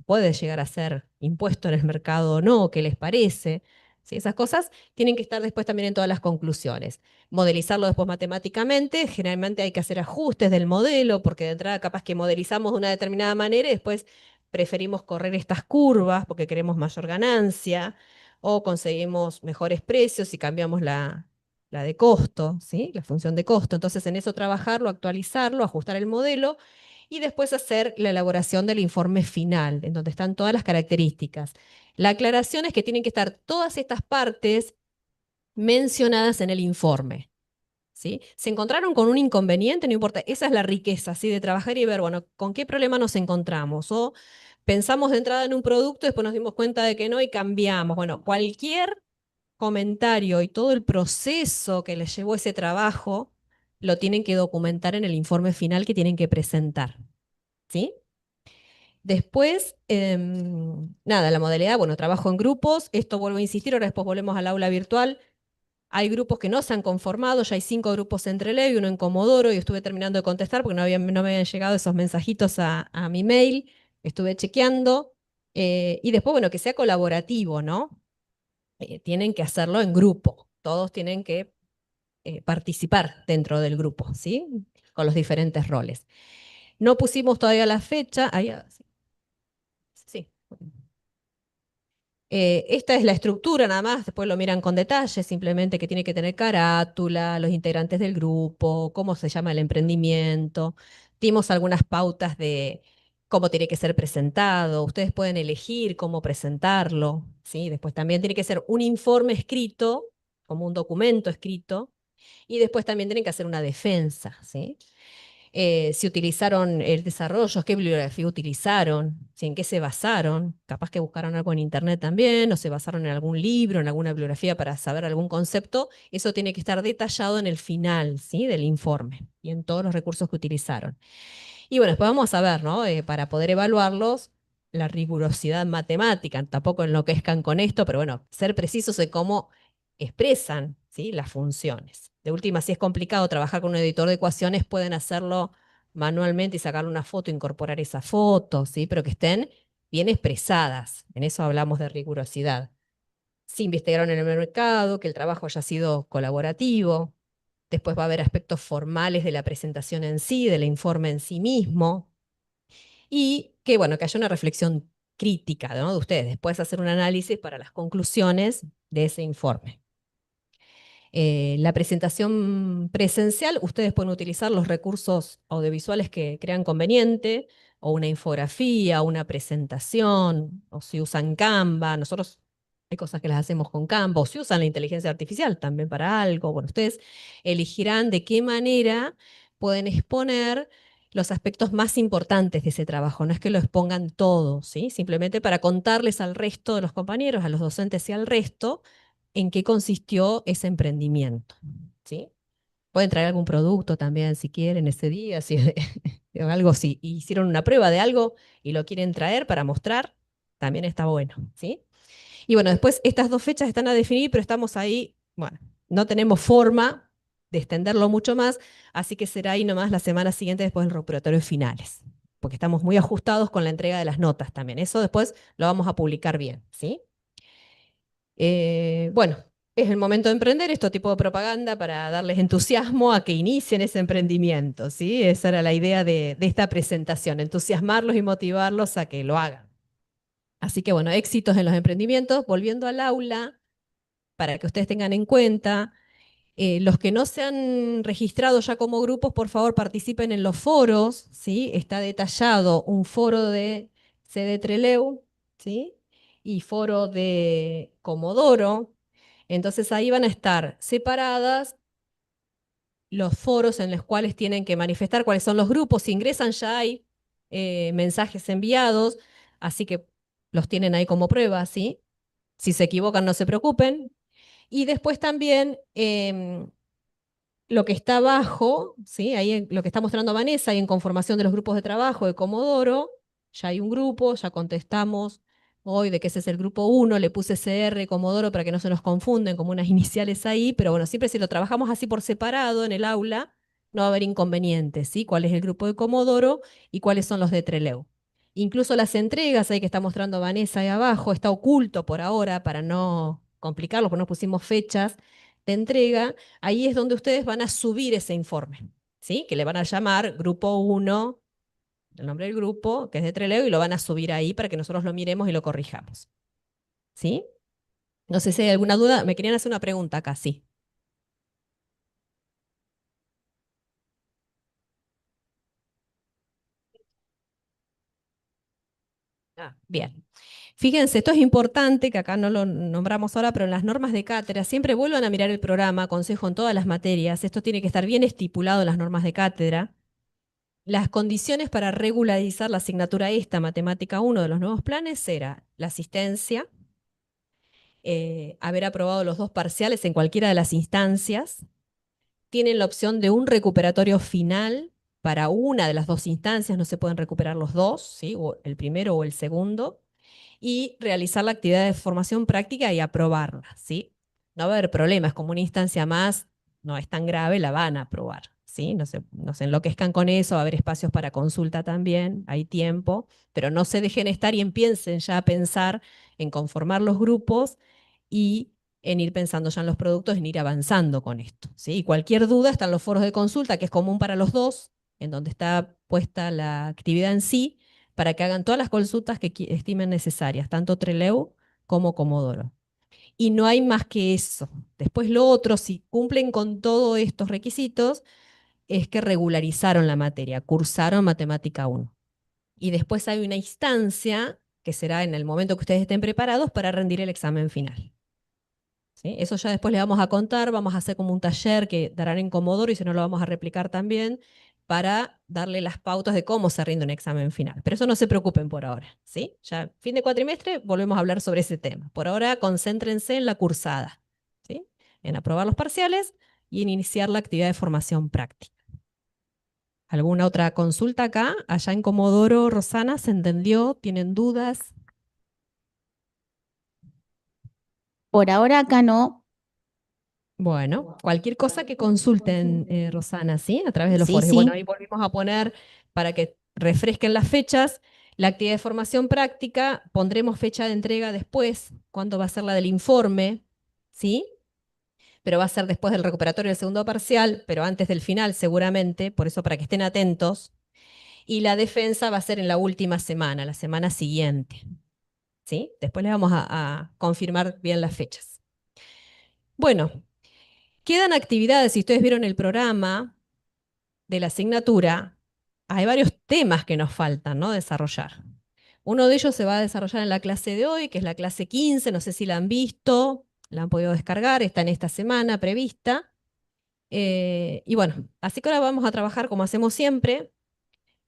puede llegar a ser impuesto en el mercado o no, qué les parece. ¿Sí? Esas cosas tienen que estar después también en todas las conclusiones. Modelizarlo después matemáticamente, generalmente hay que hacer ajustes del modelo, porque de entrada capaz que modelizamos de una determinada manera y después preferimos correr estas curvas porque queremos mayor ganancia o conseguimos mejores precios y cambiamos la de costo, ¿sí? La función de costo. Entonces, en eso trabajarlo, actualizarlo, ajustar el modelo y después hacer la elaboración del informe final, en donde están todas las características. La aclaración es que tienen que estar todas estas partes mencionadas en el informe. ¿Sí? Se encontraron con un inconveniente, no importa, esa es la riqueza, ¿sí? De trabajar y ver, bueno, con qué problema nos encontramos. O pensamos de entrada en un producto, después nos dimos cuenta de que no y cambiamos. Bueno, cualquier comentario y todo el proceso que les llevó ese trabajo lo tienen que documentar en el informe final que tienen que presentar. ¿Sí? Después, nada, la modalidad, bueno, trabajo en grupos, esto vuelvo a insistir, ahora después volvemos al aula virtual. Hay grupos que no se han conformado, ya hay 5 grupos entre Leo y uno en Comodoro, y estuve terminando de contestar porque no me habían llegado esos mensajitos a mi mail, estuve chequeando, y después, bueno, que sea colaborativo, ¿no? Tienen que hacerlo en grupo, todos tienen que participar dentro del grupo, ¿sí? Con los diferentes roles. No pusimos todavía la fecha, ahí, sí. Esta es la estructura nada más, después lo miran con detalle, simplemente que tiene que tener carátula, los integrantes del grupo, cómo se llama el emprendimiento. Dimos algunas pautas de cómo tiene que ser presentado, ustedes pueden elegir cómo presentarlo, ¿sí? Después también tiene que ser un informe escrito, como un documento escrito, y después también tienen que hacer una defensa, ¿sí? Si utilizaron el desarrollo, qué bibliografía utilizaron, si en qué se basaron, capaz que buscaron algo en internet también, o se basaron en algún libro, en alguna bibliografía para saber algún concepto, eso tiene que estar detallado en el final, ¿sí? Del informe y en todos los recursos que utilizaron. Y bueno, después vamos a ver, ¿no? Para poder evaluarlos, la rigurosidad matemática, tampoco enloquezcan con esto, pero bueno, ser precisos en cómo expresan, ¿sí? Las funciones. De última, si es complicado trabajar con un editor de ecuaciones, pueden hacerlo manualmente y sacarle una foto, incorporar esa foto, ¿sí? Pero que estén bien expresadas. En eso hablamos de rigurosidad. Si investigaron en el mercado, que el trabajo haya sido colaborativo. Después va a haber aspectos formales de la presentación en sí, del informe en sí mismo. Y que, bueno, que haya una reflexión crítica, ¿no? De ustedes. Después hacer un análisis para las conclusiones de ese informe. La presentación presencial, ustedes pueden utilizar los recursos audiovisuales que crean conveniente, o una infografía, una presentación, o si usan Canva. Nosotros hay cosas que las hacemos con Canva, o si usan la inteligencia artificial también para algo. Bueno, ustedes elegirán de qué manera pueden exponer los aspectos más importantes de ese trabajo. No es que lo expongan todo, ¿sí? Simplemente para contarles al resto de los compañeros, a los docentes y al resto, en qué consistió ese emprendimiento, ¿sí? Pueden traer algún producto también si quieren ese día, si algo, si hicieron una prueba de algo y lo quieren traer para mostrar, También está bueno, ¿sí? Y bueno, después estas 2 fechas están a definir, pero estamos ahí, bueno, no tenemos forma de extenderlo mucho más, así que será ahí nomás la semana siguiente después del recuperatorio de finales, porque estamos muy ajustados con la entrega de las notas también. Eso después lo vamos a publicar bien, ¿sí? Bueno, es el momento de emprender, este tipo de propaganda para darles entusiasmo a que inicien ese emprendimiento, ¿sí? Esa era la idea de esta presentación, entusiasmarlos y motivarlos a que lo hagan. Así que bueno, éxitos en los emprendimientos. Volviendo al aula, para que ustedes tengan en cuenta, los que no se han registrado ya como grupos, por favor participen en los foros, ¿sí? Está detallado un foro de CD Treleu, ¿sí? Y foro de Comodoro. Entonces ahí van a estar separadas los foros en los cuales tienen que manifestar cuáles son los grupos. Si ingresan ya hay mensajes enviados, así que los tienen ahí como prueba, ¿sí? Si se equivocan, no se preocupen. Y después también lo que está abajo, ¿sí? Ahí lo que está mostrando Vanessa, ahí en conformación de los grupos de trabajo de Comodoro, ya hay un grupo, ya contestamos hoy de que ese es el grupo 1, le puse CR Comodoro para que no se nos confunden como unas iniciales ahí, pero bueno, siempre si lo trabajamos así por separado en el aula, no va a haber inconvenientes, ¿sí? ¿Cuál es el grupo de Comodoro y cuáles son los de Treleu? Incluso las entregas, ahí que está mostrando Vanessa ahí abajo, está oculto por ahora para no complicarlo, porque no pusimos fechas de entrega. Ahí es donde ustedes van a subir ese informe, ¿sí? Que le van a llamar grupo 1, el nombre del grupo, que es de Treleu, y lo van a subir ahí para que nosotros lo miremos y lo corrijamos, ¿sí? No sé si hay alguna duda. Me querían hacer una pregunta acá, sí. Bien. Fíjense, esto es importante, que acá no lo nombramos ahora, pero en las normas de cátedra siempre vuelvan a mirar el programa, aconsejo en todas las materias. Esto tiene que estar bien estipulado en las normas de cátedra. Las condiciones para regularizar la asignatura esta, Matemática 1 de los nuevos planes, era la asistencia, haber aprobado los 2 parciales en cualquiera de las instancias. Tienen la opción de un recuperatorio final para una de las 2 instancias, no se pueden recuperar los dos, ¿sí? O el primero o el segundo, y realizar la actividad de formación práctica y aprobarla, ¿sí? No va a haber problemas, como una instancia más no es tan grave, la van a aprobar, ¿sí? No se enloquezcan con eso, va a haber espacios para consulta también, hay tiempo, pero no se dejen estar y empiecen ya a pensar en conformar los grupos y en ir pensando ya en los productos, en ir avanzando con esto, ¿sí? Y cualquier duda están los foros de consulta, que es común para los dos, en donde está puesta la actividad en sí, para que hagan todas las consultas que estimen necesarias, tanto Treleu como Comodoro. Y no hay más que eso. Después lo otro, si cumplen con todos estos requisitos, es que regularizaron la materia, cursaron Matemática 1. Y después hay una instancia que será en el momento que ustedes estén preparados para rendir el examen final. ¿Sí? Eso ya después le vamos a contar, vamos a hacer como un taller que darán en Comodoro y si no lo vamos a replicar también para darle las pautas de cómo se rinde un examen final. Pero eso no se preocupen por ahora, ¿sí? Ya fin de cuatrimestre volvemos a hablar sobre ese tema. Por ahora concéntrense en la cursada, ¿sí? En aprobar los parciales y en iniciar la actividad de formación práctica. ¿Alguna otra consulta acá? Allá en Comodoro, Rosana, ¿se entendió? ¿Tienen dudas? Por ahora acá no. Bueno, cualquier cosa que consulten, Rosana, ¿sí? A través de los Sí, foros. Y bueno, sí. ahí volvimos a poner, para que refresquen las fechas, la actividad de formación práctica, pondremos fecha de entrega después, cuándo va a ser la del informe, ¿sí? Pero va a ser después del recuperatorio del segundo parcial, pero antes del final seguramente, por eso para que estén atentos. Y la defensa va a ser en la última semana, la semana siguiente, ¿sí? Después les vamos a confirmar bien las fechas. Bueno, quedan actividades, si ustedes vieron el programa de la asignatura, hay varios temas que nos faltan, ¿no? Desarrollar. Uno de ellos se va a desarrollar en la clase de hoy, que es la clase 15, no sé si la han visto, la han podido descargar, está en esta semana prevista. Y bueno, así que ahora vamos a trabajar como hacemos siempre.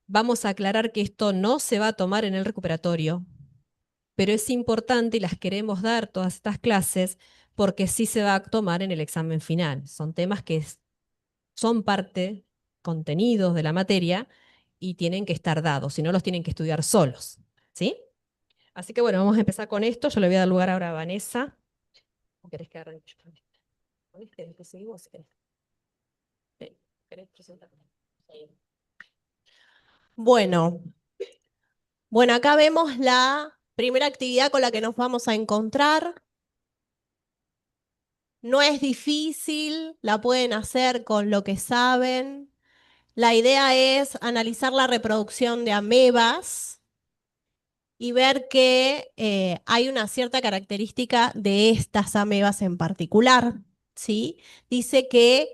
Vamos a aclarar que esto no se va a tomar en el recuperatorio, pero es importante y las queremos dar todas estas clases porque sí se va a tomar en el examen final. Son temas que son parte, contenidos de la materia y tienen que estar dados, si no los tienen que estudiar solos, ¿sí? Así que bueno, vamos a empezar con esto. Yo le voy a dar lugar ahora a Vanessa. ¿O querés que arranque yo con este? ¿Con este? ¿El que seguimos? Si querés. Sí, ¿querés presentar? Sí. Bueno, bueno, acá vemos la primera actividad con la que nos vamos a encontrar. No es difícil, la pueden hacer con lo que saben. La idea es analizar la reproducción de amebas y ver que hay una cierta característica de estas amebas en particular, ¿sí? Dice que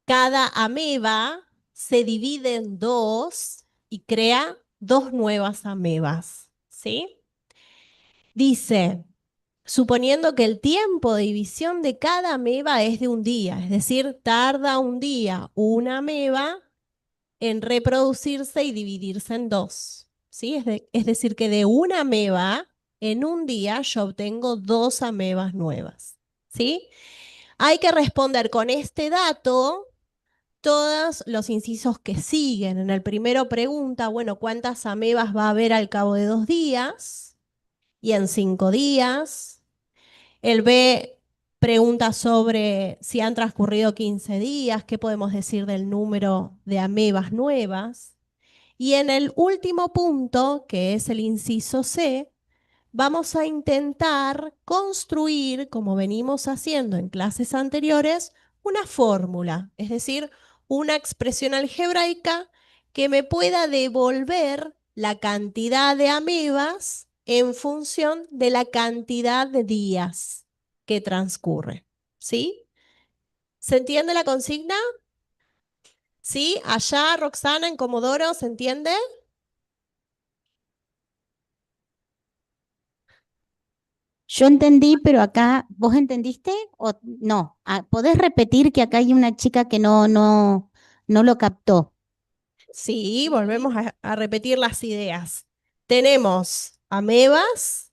cada ameba se divide en dos y crea dos nuevas amebas, ¿sí? Dice, suponiendo que el tiempo de división de cada ameba es de un día, es decir, tarda un día una ameba en reproducirse y dividirse en dos, ¿sí? Es decir, que de una ameba, en un día yo obtengo dos amebas nuevas, ¿sí? Hay que responder con este dato todos los incisos que siguen. En el primero pregunta, bueno, ¿cuántas amebas va a haber al cabo de 2 días? Y en 5 días. El B pregunta sobre si han transcurrido 15 días, qué podemos decir del número de amebas nuevas. Y en el último punto, que es el inciso C, vamos a intentar construir, como venimos haciendo en clases anteriores, una fórmula, es decir, una expresión algebraica que me pueda devolver la cantidad de amebas en función de la cantidad de días que transcurre. ¿Sí? ¿Se entiende la consigna? ¿Sí? Allá, Roxana, en Comodoro, ¿se entiende? Yo entendí, pero acá, ¿vos entendiste o no? Ah, ¿podés repetir que acá hay una chica que no lo captó? Sí, volvemos a repetir las ideas. Tenemos amebas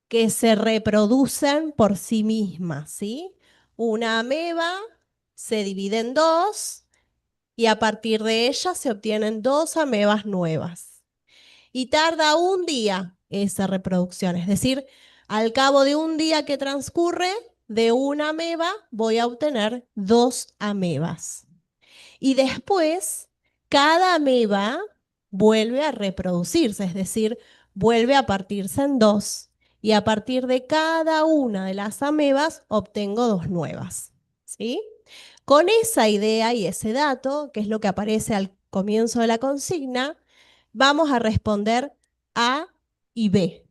que se reproducen por sí mismas, ¿sí? Una ameba se divide en dos y a partir de ella se obtienen dos amebas nuevas. Y tarda un día esa reproducción, es decir, al cabo de un día que transcurre, de una ameba voy a obtener dos amebas. Y después, cada ameba vuelve a reproducirse, es decir, vuelve a partirse en dos. Y a partir de cada una de las amebas obtengo dos nuevas. ¿Sí? Con esa idea y ese dato, que es lo que aparece al comienzo de la consigna, vamos a responder A y B.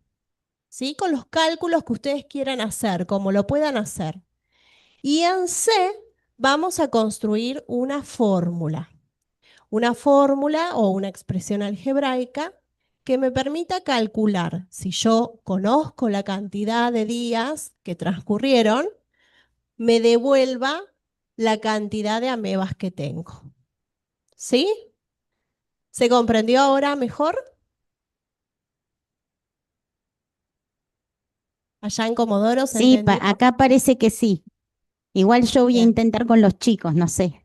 ¿Sí? Con los cálculos que ustedes quieran hacer, como lo puedan hacer. Y en C vamos a construir una fórmula o una expresión algebraica que me permita calcular si yo conozco la cantidad de días que transcurrieron, me devuelva la cantidad de amebas que tengo. ¿Sí? ¿Se comprendió ahora mejor? Allá en Comodoro se Sí, entendió. acá parece que sí. Igual yo voy a Bien. intentar con los chicos, no sé.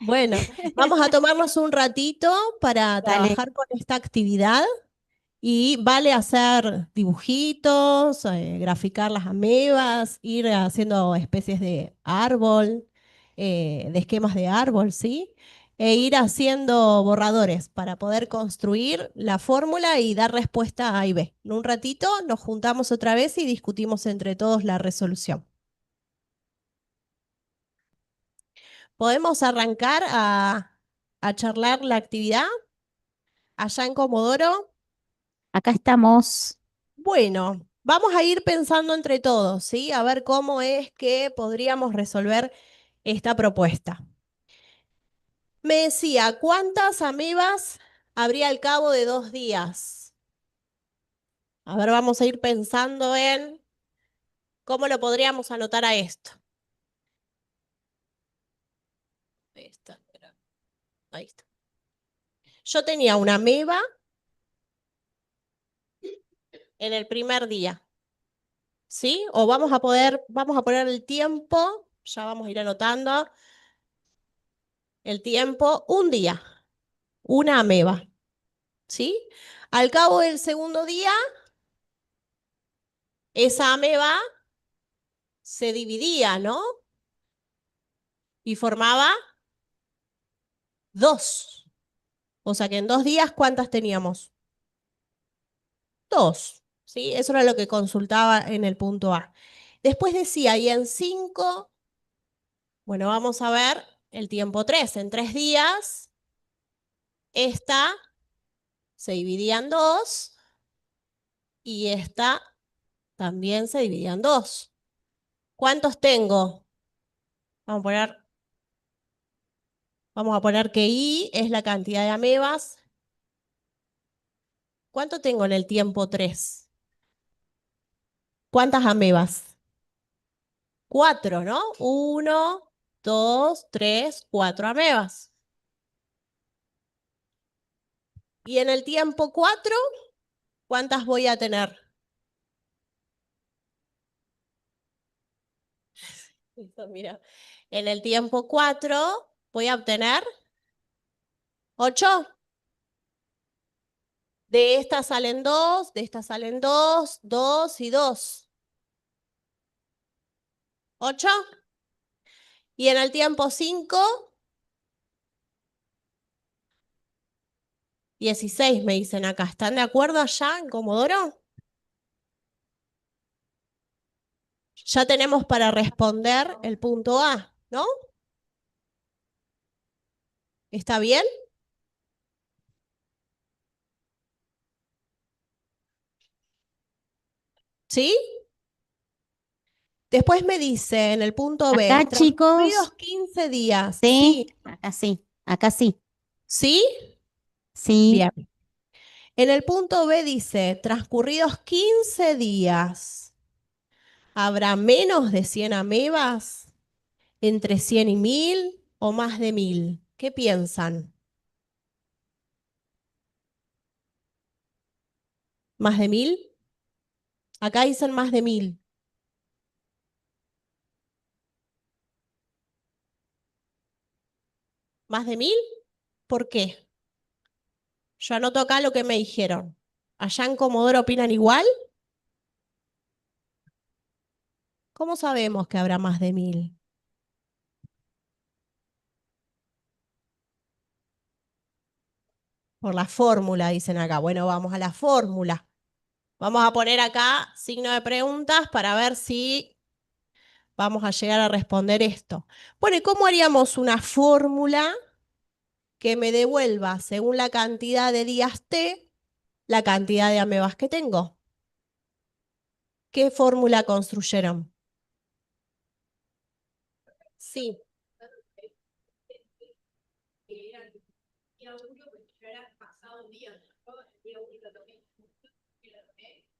Bueno, vamos a tomarnos un ratito para Dale. trabajar con esta actividad. Y vale hacer dibujitos, graficar las amebas, ir haciendo especies de árbol, de esquemas de árbol, ¿sí? E ir haciendo borradores para poder construir la fórmula y dar respuesta a A y B. En un ratito nos juntamos otra vez y discutimos entre todos la resolución. ¿Podemos arrancar a charlar la actividad allá en Comodoro? Acá estamos. Bueno, vamos a ir pensando entre todos, ¿sí? A ver cómo es que podríamos resolver esta propuesta. Me decía, ¿cuántas amebas habría al cabo de 2 días? A ver, vamos a ir pensando en cómo lo podríamos anotar a esto. Ahí está, espera. Ahí está. Yo tenía una ameba en el primer día, ¿sí? O vamos a poner el tiempo, ya vamos a ir anotando el tiempo, un día, una ameba. ¿sí? Al cabo del segundo día, esa ameba se dividía, ¿no? Y formaba 2. O sea que en 2 días, ¿cuántas teníamos? 2, ¿sí? Eso era lo que consultaba en el punto A. Después decía, y en 5, bueno, vamos a ver el tiempo 3. En 3 días, esta se dividía en 2 y esta también se dividía en 2. ¿Cuántos tengo? Vamos a poner que I es la cantidad de amebas. ¿Cuánto tengo en el tiempo 3? ¿Cuántas amebas? 4, ¿no? 1, 2, 3, 4 amebas. Y en el tiempo 4, ¿cuántas voy a tener? Mira, en el tiempo 4 voy a obtener 8. De estas salen 2, de estas salen 2, 2 y 2. 8. Y en el tiempo 5, 16 me dicen acá. ¿Están de acuerdo allá en Comodoro? Ya tenemos para responder el punto A, ¿no? ¿Está bien? ¿Sí? Después me dice en el punto B, Acá, transcurridos chicos, 15 días. sí, Sí. acá sí, acá sí, ¿Sí? sí. Bien. En el punto B dice, transcurridos 15 días, ¿habrá menos de 100 amebas? ¿Entre 100 y 1000 o más de 1000? ¿Qué piensan? ¿Más de 1000? Acá dicen más de 1000. ¿Más de 1000? ¿Por qué? Yo anoto acá lo que me dijeron. ¿Allá en Comodoro opinan igual? ¿Cómo sabemos que habrá más de 1000? Por la fórmula, dicen acá. Bueno, vamos a la fórmula. Vamos a poner acá signo de preguntas para ver si vamos a llegar a responder esto. Bueno, ¿y cómo haríamos una fórmula que me devuelva, según la cantidad de días T, la cantidad de amebas que tengo? ¿Qué fórmula construyeron? Sí.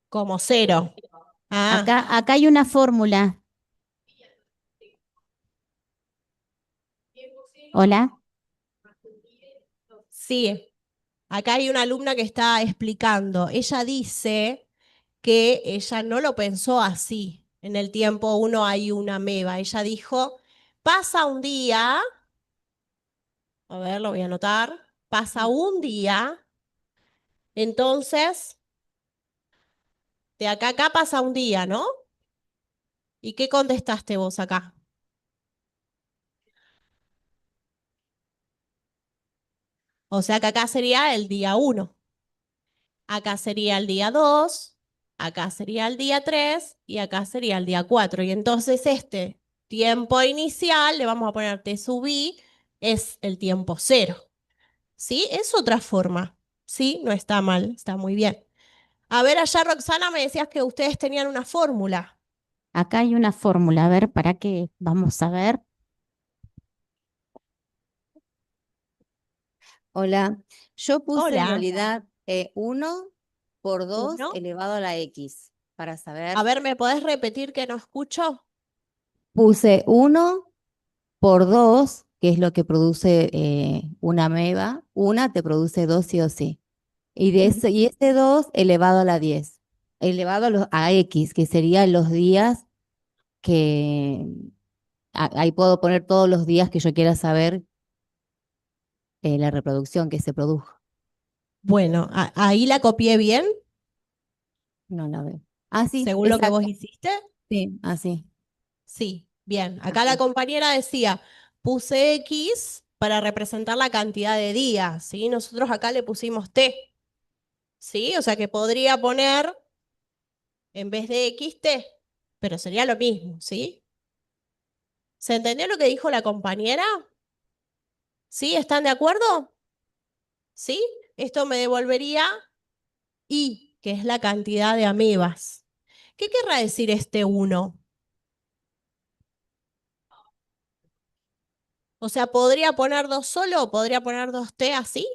Como 0. Ah, Acá hay una fórmula. Hola. sí. Acá hay una alumna que está explicando. Ella dice que ella no lo pensó así. En el tiempo 1 hay una ameba. Ella dijo, pasa un día, a ver, lo voy a anotar, pasa un día, entonces, de acá a acá pasa un día, ¿no? ¿Y qué contestaste vos acá? O sea que acá sería el día 1, acá sería el día 2, acá sería el día 3 y acá sería el día 4. Y entonces este tiempo inicial, le vamos a poner T sub I, es el tiempo 0. ¿Sí? Es otra forma. Sí, no está mal, está muy bien. A ver, allá Roxana me decías que ustedes tenían una fórmula. Acá hay una fórmula. A ver, ¿para qué? Vamos a ver. Hola, yo puse en Hola. realidad 1 por 2 Uno. elevado a la X para A saber. ver, ¿me podés repetir que no escucho? Puse 1 por 2, que es lo que produce una ameba. Una te produce 2 sí o sí. Y ese 2 elevado a la 10, elevado a X, que serían los días que. Ahí puedo poner todos los días que yo quiera saber la reproducción que se produjo. Bueno, ahí la copié bien, No la veo. Ah, sí, según lo que vos exacto. hiciste. Sí, así. Sí, bien. Acá la Así. compañera decía, puse X para representar la cantidad de días, ¿sí? Nosotros acá le pusimos T, ¿sí? O sea que podría poner, en vez de X, T, pero sería lo mismo, ¿sí? ¿Se entendió lo que dijo la compañera? ¿Sí? ¿Están de acuerdo? ¿Sí? Esto me devolvería Y, que es la cantidad de amebas. ¿Qué querrá decir este 1? O sea, ¿podría poner 2 solo o podría poner 2T así?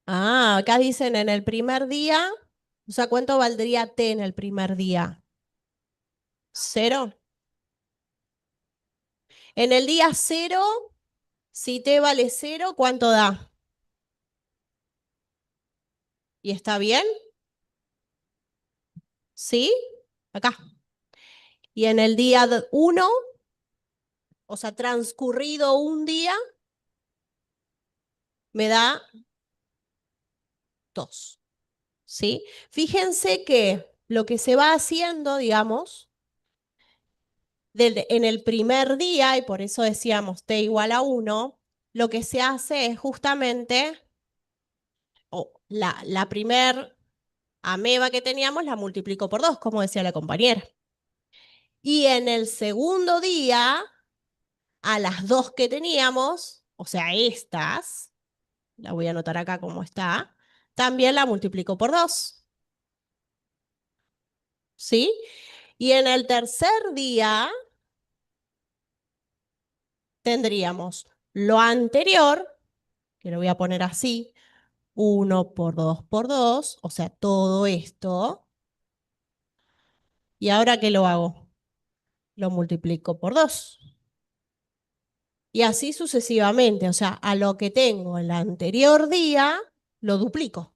Ah, acá dicen en el primer día, o sea, ¿cuánto valdría T en el primer día? ¿0? En el día 0, si T vale 0, ¿cuánto da? ¿Y está bien? ¿Sí? Acá. Y en el día 1, o sea, transcurrido un día, me da 2. ¿Sí? Fíjense que lo que se va haciendo, digamos, en el primer día, y por eso decíamos t igual a 1, lo que se hace es justamente, la primer ameba que teníamos la multiplico por 2, como decía la compañera. Y en el segundo día, a las 2 que teníamos, o sea, estas, la voy a anotar acá como está, también la multiplico por 2. ¿Sí? Y en el tercer día tendríamos lo anterior, que lo voy a poner así, 1 por 2, o sea, todo esto. ¿Y ahora qué lo hago? Lo multiplico por 2. Y así sucesivamente, o sea, a lo que tengo el anterior día, lo duplico.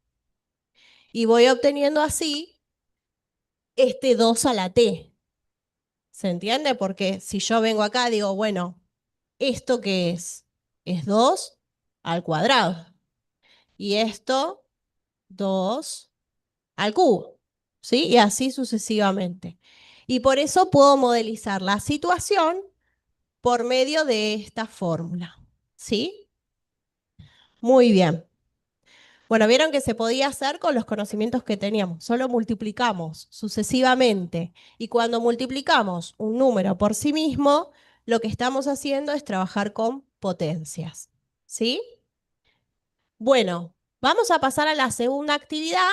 Y voy obteniendo así este 2 a la t. ¿Se entiende? Porque si yo vengo acá, digo, bueno, ¿esto qué es? Es 2 al cuadrado. Y esto, 2 al cubo, ¿sí? Y así sucesivamente. Y por eso puedo modelizar la situación por medio de esta fórmula, ¿sí? Muy bien. Bueno, vieron que se podía hacer con los conocimientos que teníamos. Solo multiplicamos sucesivamente. Y cuando multiplicamos un número por sí mismo, lo que estamos haciendo es trabajar con potencias, ¿sí? Bueno, vamos a pasar a la segunda actividad.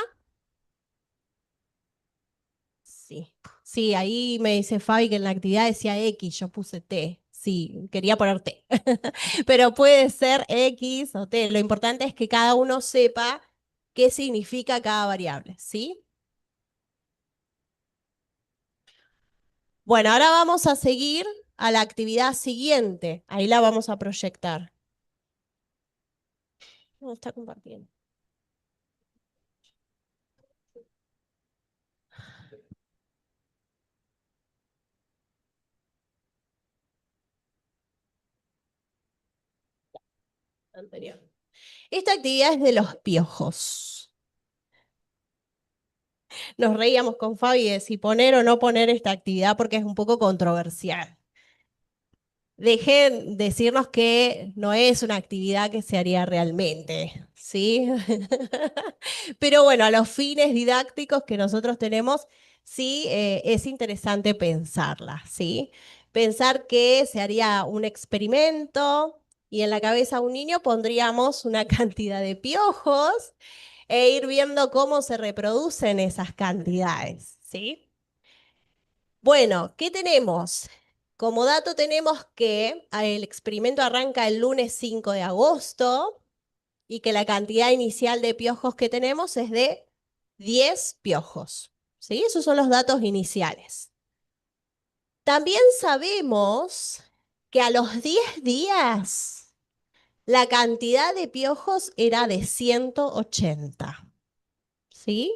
Sí, sí, ahí me dice Fabi que en la actividad decía X, yo puse T. Sí, quería poner T. Pero puede ser X o T. Lo importante es que cada uno sepa qué significa cada variable, ¿sí? Bueno, ahora vamos a seguir a la actividad siguiente. Ahí la vamos a proyectar. No está compartiendo. Anterior. Esta actividad es de los piojos. Nos reíamos con Fabi de si poner o no poner esta actividad porque es un poco controversial. Dejen decirnos que no es una actividad que se haría realmente, ¿sí? Pero bueno, a los fines didácticos que nosotros tenemos, sí, es interesante pensarla, ¿sí? Pensar que se haría un experimento y en la cabeza de un niño pondríamos una cantidad de piojos e ir viendo cómo se reproducen esas cantidades, ¿sí? Bueno, ¿qué tenemos? Como dato tenemos que el experimento arranca el lunes 5 de agosto y que la cantidad inicial de piojos que tenemos es de 10 piojos. ¿Sí? Esos son los datos iniciales. También sabemos que a los 10 días la cantidad de piojos era de 180. ¿Sí?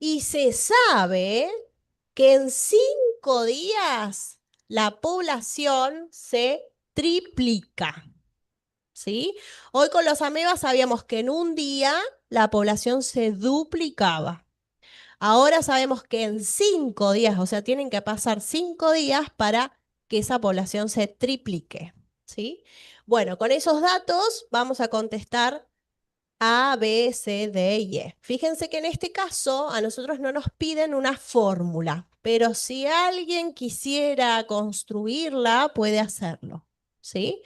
Y se sabe que en 5 5 días la población se triplica. ¿Sí? Hoy con los amebas sabíamos que en un día la población se duplicaba. Ahora sabemos que en 5 días, o sea, tienen que pasar 5 días para que esa población se triplique. ¿Sí? Bueno, con esos datos vamos a contestar A, B, C, D y E. Fíjense que en este caso a nosotros no nos piden una fórmula, pero si alguien quisiera construirla, puede hacerlo. ¿Sí?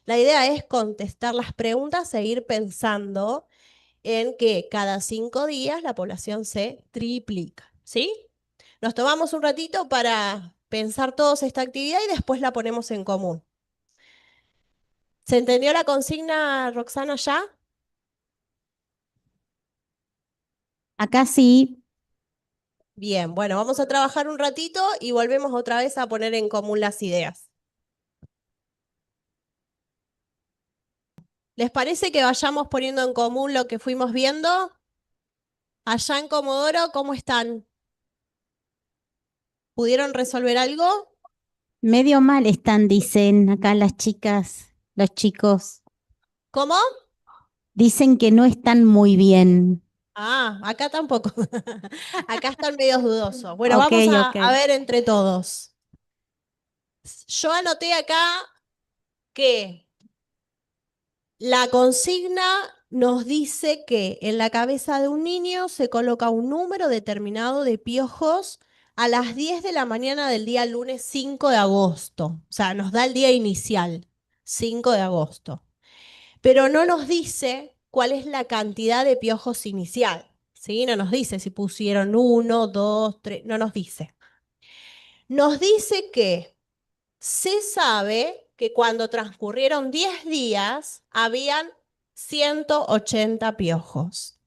La idea es contestar las preguntas e ir pensando en que cada 5 días la población se triplica. ¿Sí? Nos tomamos un ratito para pensar todos esta actividad y después la ponemos en común. ¿Se entendió la consigna, Roxana, ya? Acá sí, Bien, bueno, vamos a trabajar un ratito y volvemos otra vez a poner en común las ideas. ¿Les parece que vayamos poniendo en común lo que fuimos viendo? Allá en Comodoro, ¿cómo están? ¿Pudieron resolver algo? medio mal están, dicen acá las chicas, los chicos. ¿Cómo? Dicen que no están muy bien. Ah, acá tampoco. Acá están medios dudosos. Bueno, Ok, vamos a, ok. a ver entre todos. Yo anoté acá que la consigna nos dice que en la cabeza de un niño se coloca un número determinado de piojos a las 10 de la mañana del día lunes 5 de agosto. O sea, nos da el día inicial, 5 de agosto. Pero no nos dice cuál es la cantidad de piojos inicial. ¿Sí? No nos dice si pusieron 1, 2, 3, no nos dice. Nos dice que se sabe que cuando transcurrieron 10 días habían 180 piojos.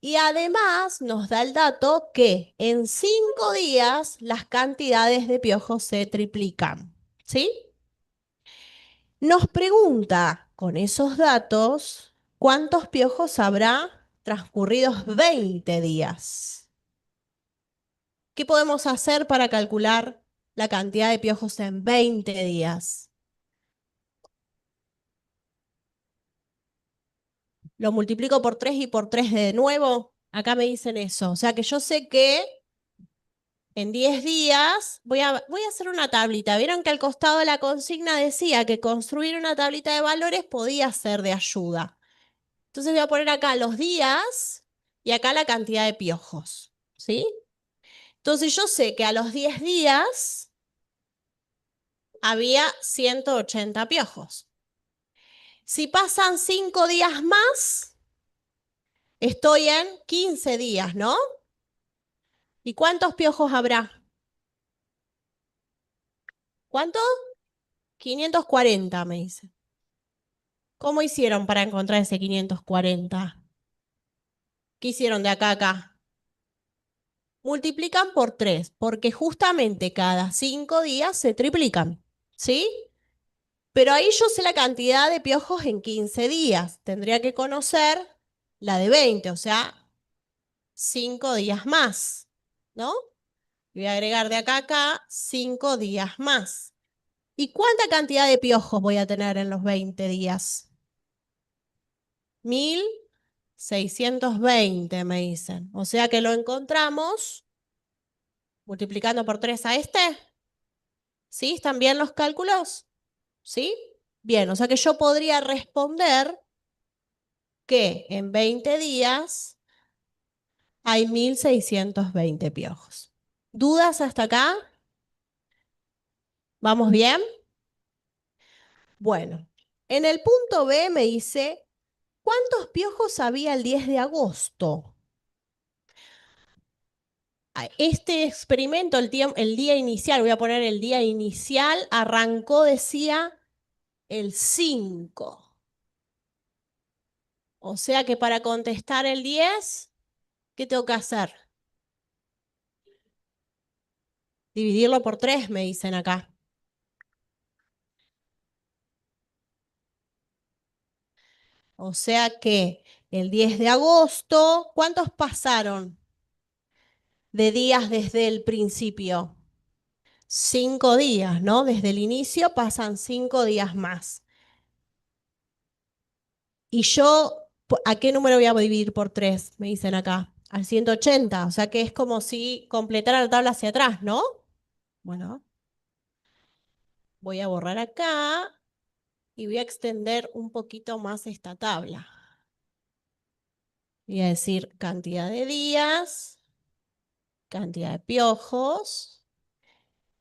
Y además nos da el dato que en 5 días las cantidades de piojos se triplican. ¿Sí? Nos pregunta con esos datos cuántos piojos habrá transcurridos 20 días. ¿Qué podemos hacer para calcular la cantidad de piojos en 20 días? Lo multiplico por 3 y por 3 de nuevo. Acá me dicen eso. O sea que yo sé que en 10 días voy a hacer una tablita. Vieron que al costado de la consigna decía que construir una tablita de valores podía ser de ayuda. Entonces voy a poner acá los días y acá la cantidad de piojos. ¿Sí? Entonces yo sé que a los 10 días había 180 piojos. Si pasan 5 días más, estoy en 15 días, ¿no? ¿Y cuántos piojos habrá? ¿Cuánto? 540, me dice. ¿Cómo hicieron para encontrar ese 540? ¿Qué hicieron de acá a acá? Multiplican por 3, porque justamente cada 5 días se triplican, ¿sí? Pero ahí yo sé la cantidad de piojos en 15 días. Tendría que conocer la de 20, o sea, 5 días más, ¿no? Voy a agregar de acá a acá 5 días más. ¿Y cuánta cantidad de piojos voy a tener en los 20 días? 1620, me dicen. O sea que lo encontramos multiplicando por 3 a este. ¿Sí? ¿Están bien los cálculos? ¿Sí? Bien, o sea que yo podría responder que en 20 días hay 1620 piojos. ¿Dudas hasta acá? ¿Vamos bien? Bueno, en el punto B me dice, ¿cuántos piojos había el 10 de agosto? Este experimento, el día inicial, voy a poner el día inicial, arrancó, decía, el 5. O sea que para contestar el 10, ¿qué tengo que hacer? Dividirlo por 3, me dicen acá. O sea que el 10 de agosto, ¿cuántos pasaron de días desde el principio? 5 días, ¿no? Desde el inicio pasan 5 días más. Y yo, ¿a qué número voy a dividir por 3? Me dicen acá. Al 180. O sea que es como si completara la tabla hacia atrás, ¿no? Bueno, voy a borrar acá y voy a extender un poquito más esta tabla. Voy a decir cantidad de días, cantidad de piojos.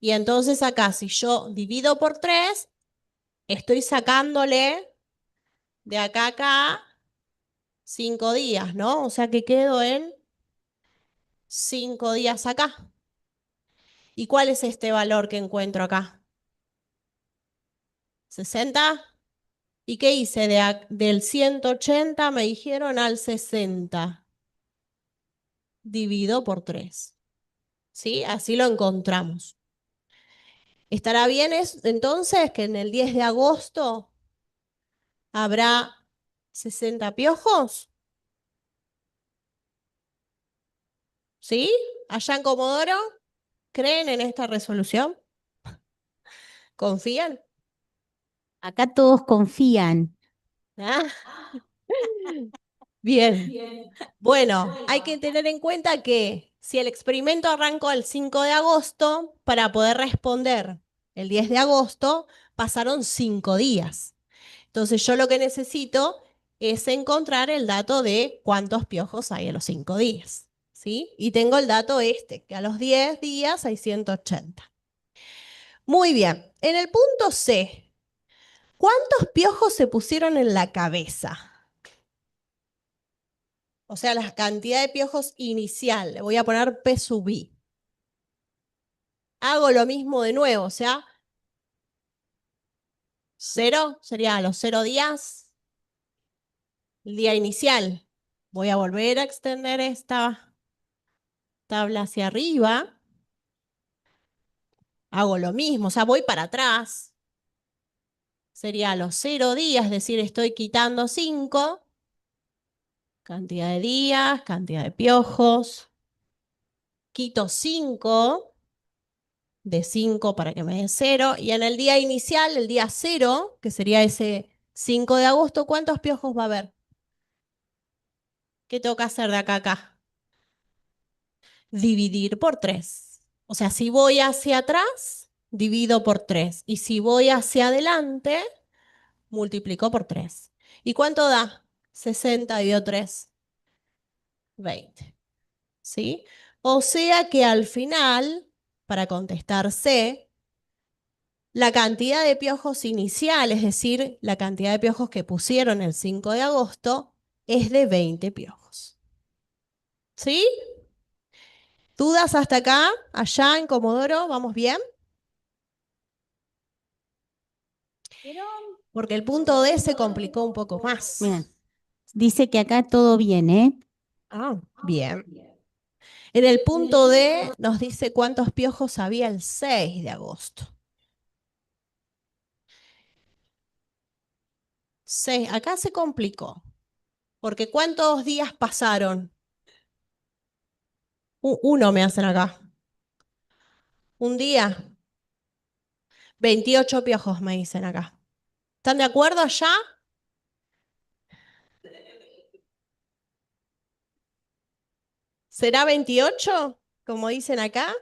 Y entonces acá, si yo divido por 3, estoy sacándole de acá a acá 5 días, ¿no? O sea que quedo en 5 días acá. ¿Y cuál es este valor que encuentro acá? ¿60? ¿Y qué hice? Del 180 me dijeron al 60. Divido por 3. ¿Sí? Así lo encontramos. ¿Estará bien entonces que en el 10 de agosto habrá 60 piojos? ¿Sí? ¿Allá en Comodoro creen en esta resolución? ¿Confían? Acá todos confían. Ah, bien. Bueno, hay que tener en cuenta que si el experimento arrancó el 5 de agosto, para poder responder el 10 de agosto, pasaron 5 días. Entonces yo lo que necesito es encontrar el dato de cuántos piojos hay a los 5 días. ¿Sí? Y tengo el dato este, que a los 10 días hay 180. Muy bien. En el punto C, ¿cuántos piojos se pusieron en la cabeza? O sea, la cantidad de piojos inicial. Le voy a poner P sub I. Hago lo mismo de nuevo, o sea, 0 sería a los 0 días, el día inicial. Voy a volver a extender esta tabla hacia arriba. Hago lo mismo, o sea, voy para atrás. Sería a los 0 días, es decir, estoy quitando 5. Cantidad de días, cantidad de piojos. Quito 5. De 5 para que me dé 0. Y en el día inicial, el día 0, que sería ese 5 de agosto, ¿cuántos piojos va a haber? ¿Qué tengo que hacer de acá a acá? Dividir por 3. O sea, si voy hacia atrás, divido por 3. Y si voy hacia adelante, multiplico por 3. ¿Y cuánto da? 60 dividido 3. 20. ¿Sí? O sea que al final, para contestar C, la cantidad de piojos inicial, es decir, la cantidad de piojos que pusieron el 5 de agosto, es de 20 piojos. ¿Sí? ¿Dudas hasta acá? Allá en Comodoro, ¿vamos bien? Porque el punto D se complicó un poco más. Bien. Dice que acá todo bien, ¿eh? Ah, bien. En el punto D nos dice cuántos piojos había el 6 de agosto. 6, acá se complicó. Porque ¿cuántos días pasaron? Uno me hacen acá. Un día. 28 piojos me dicen acá. ¿Están de acuerdo allá? ¿Será 28, como dicen acá?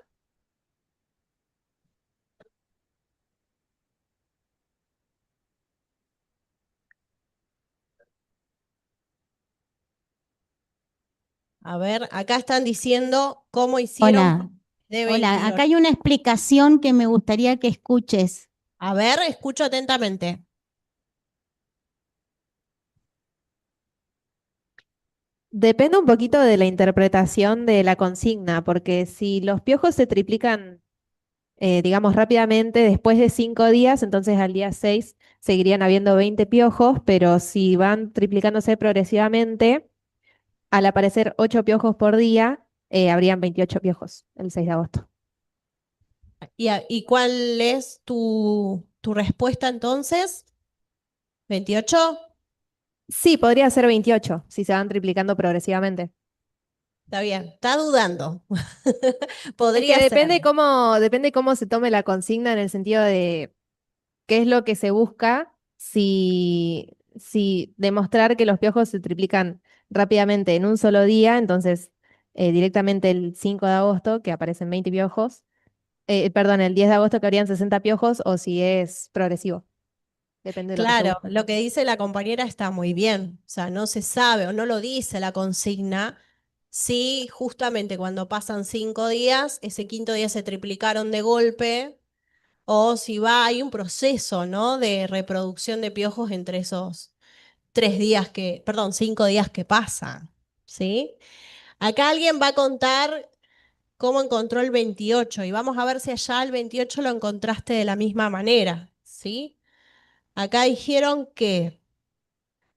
A ver, acá están diciendo cómo hicieron Hola, de hola. 28. Acá hay una explicación que me gustaría que escuches. A ver, escucho atentamente. Depende un poquito de la interpretación de la consigna, porque si los piojos se triplican, digamos, rápidamente después de 5 días, entonces al día 6 seguirían habiendo 20 piojos, pero si van triplicándose progresivamente, al aparecer 8 piojos por día, habrían 28 piojos el 6 de agosto. ¿Y cuál es tu respuesta entonces? ¿28? Sí, podría ser 28 si se van triplicando progresivamente. Está bien, está dudando. Es Podría que ser. depende cómo se tome la consigna en el sentido de qué es lo que se busca, si demostrar que los piojos se triplican rápidamente en un solo día, entonces directamente el 5 de agosto que aparecen 20 piojos, perdón, el 10 de agosto que habrían 60 piojos, o si es progresivo, depende de lo que se Claro, busque. lo que dice la compañera está muy bien. O sea, no se sabe o no lo dice la consigna si justamente cuando pasan 5 días, ese quinto día se triplicaron de golpe o si hay un proceso, ¿no? De reproducción de piojos entre esos 3 días perdón, 5 días que pasan, ¿sí? Acá alguien va a contar cómo encontró el 28 y vamos a ver si allá el 28 lo encontraste de la misma manera, ¿sí? Acá dijeron que,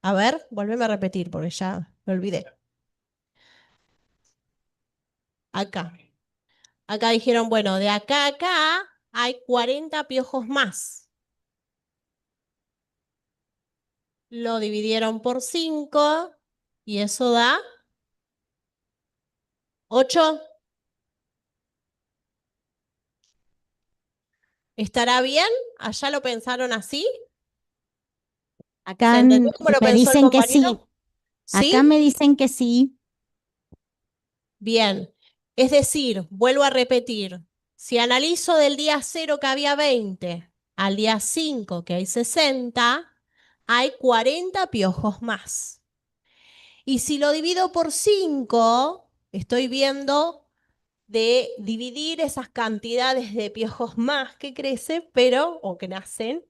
a ver, volveme a repetir porque ya me olvidé. Acá. Acá dijeron, bueno, de acá a acá hay 40 piojos más. Lo dividieron por 5 y eso da 8. ¿Estará bien? ¿Allá lo pensaron así? ¿Se Acá entendió cómo lo me pensó el dicen que sí. compañero? Acá ¿Sí? me dicen que sí. Bien. Es decir, vuelvo a repetir, si analizo del día 0 que había 20 al día 5 que hay 60, hay 40 piojos más. Y si lo divido por 5, estoy viendo de dividir esas cantidades de piojos más que crecen, o que nacen,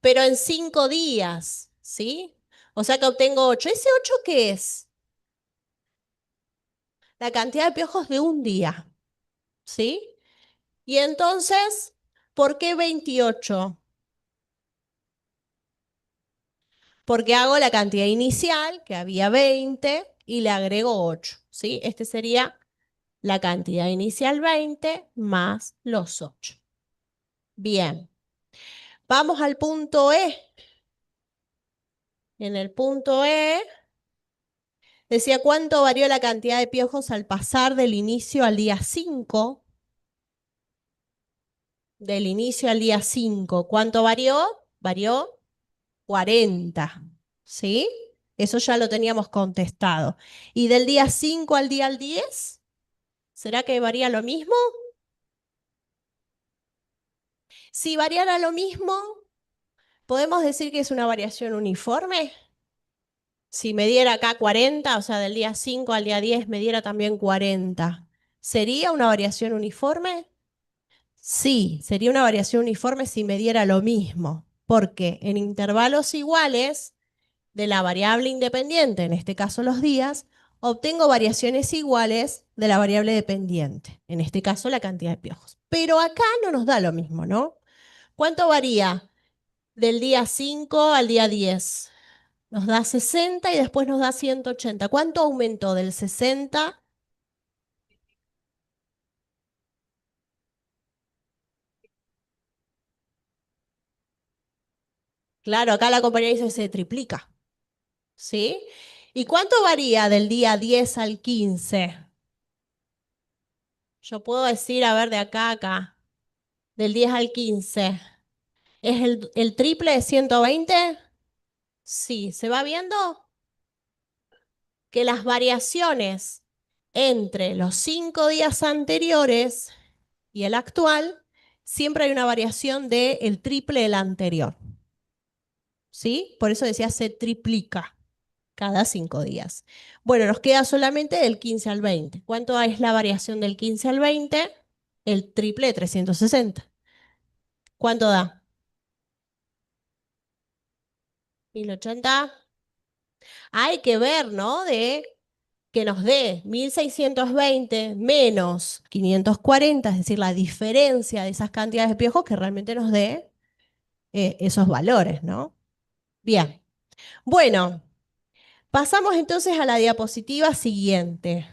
pero en 5 días, ¿sí? O sea que obtengo 8. ¿Ese 8 qué es? La cantidad de piojos de un día, ¿sí? Y entonces, ¿por qué 28? Porque hago la cantidad inicial, que había 20, y le agrego 8, ¿sí? Este sería la cantidad inicial 20 más los 8. Bien, vamos al punto E. En el punto E decía cuánto varió la cantidad de piojos al pasar del inicio al día 5. Del inicio al día 5, ¿cuánto varió? Varió 40, ¿sí? Eso ya lo teníamos contestado. ¿Y del día 5 al día 10? ¿Será que varía lo mismo? Si variara lo mismo, ¿podemos decir que es una variación uniforme? Si me diera acá 40, o sea, del día 5 al día 10 me diera también 40, ¿sería una variación uniforme? Sí, sería una variación uniforme si me diera lo mismo, porque en intervalos iguales de la variable independiente, en este caso los días, obtengo variaciones iguales de la variable dependiente, en este caso la cantidad de piojos. Pero acá no nos da lo mismo, ¿no? ¿Cuánto varía del día 5 al día 10? Nos da 60 y después nos da 180. ¿Cuánto aumentó del 60? Claro, acá la compañía dice se triplica, ¿sí? ¿Y cuánto varía del día 10 al 15? Yo puedo decir, a ver, de acá a acá, del 10 al 15. ¿Es el triple de 120? Sí, ¿se va viendo? Que las variaciones entre los 5 días anteriores y el actual, siempre hay una variación del triple del anterior. ¿Sí? Por eso decía se triplica cada 5 días. Bueno, nos queda solamente del 15 al 20. ¿Cuánto es la variación del 15 al 20? El triple de 360. ¿Cuánto da? 1080. Hay que ver, ¿no? De que nos dé 1620 menos 540, es decir, la diferencia de esas cantidades de piojos que realmente nos dé esos valores, ¿no? Bien. Bueno, pasamos entonces a la diapositiva siguiente.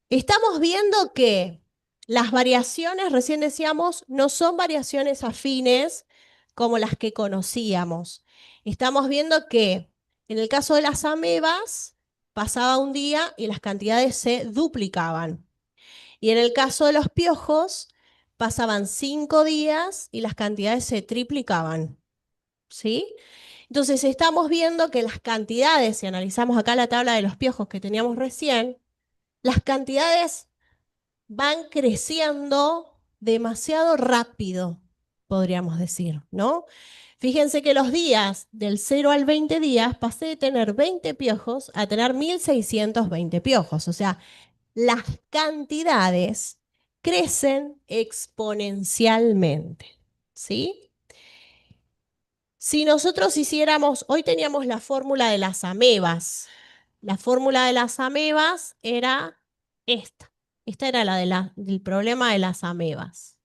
Estamos viendo que las variaciones, recién decíamos, no son variaciones afines como las que conocíamos. Estamos viendo que en el caso de las amebas, pasaba un día y las cantidades se duplicaban. Y en el caso de los piojos, pasaban 5 días y las cantidades se triplicaban. ¿Sí? Entonces estamos viendo que las cantidades, si analizamos acá la tabla de los piojos que teníamos recién, las cantidades van creciendo demasiado rápido, podríamos decir, ¿no? Fíjense que los días del 0 al 20 días pasé de tener 20 piojos a tener 1620 piojos. O sea, las cantidades crecen exponencialmente, ¿sí? Si nosotros hiciéramos, hoy teníamos la fórmula de las amebas. La fórmula de las amebas era esta. Esta era del problema de las amebas.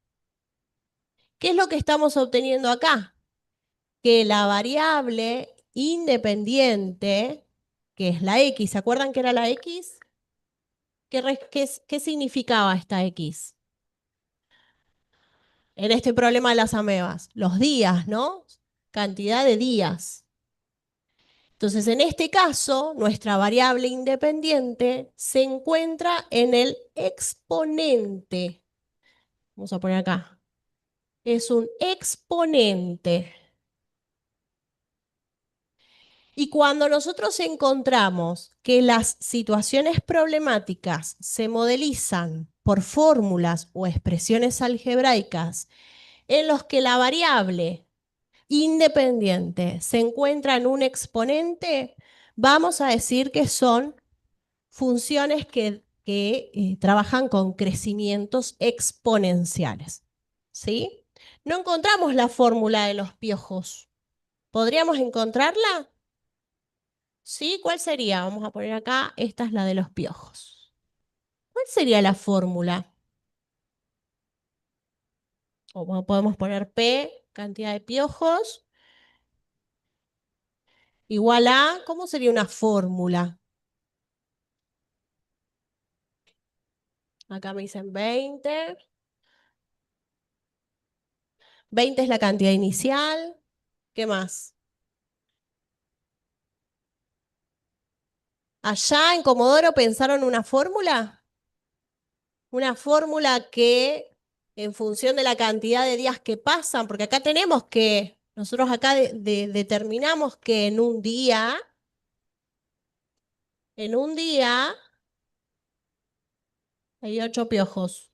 ¿Qué es lo que estamos obteniendo acá? Que la variable independiente, que es la X, ¿se acuerdan que era la X? ¿Qué significaba esta X? En este problema de las amebas, los días, ¿no? Cantidad de días. Entonces, en este caso, nuestra variable independiente se encuentra en el exponente. Vamos a poner acá. Es un exponente. Y cuando nosotros encontramos que las situaciones problemáticas se modelizan por fórmulas o expresiones algebraicas en los que la variable independiente se encuentra en un exponente, vamos a decir que son funciones que trabajan con crecimientos exponenciales. ¿Sí? No encontramos la fórmula de los piojos. ¿Podríamos encontrarla? ¿Sí? ¿Cuál sería? Vamos a poner acá, esta es la de los piojos. ¿Cuál sería la fórmula? O podemos poner P, cantidad de piojos, igual a, ¿cómo sería una fórmula? Acá me dicen 20. 20 es la cantidad inicial. ¿Qué más? Allá en Comodoro pensaron una fórmula. Una fórmula que en función de la cantidad de días que pasan, porque acá tenemos que, nosotros acá determinamos que en un día hay 8 piojos.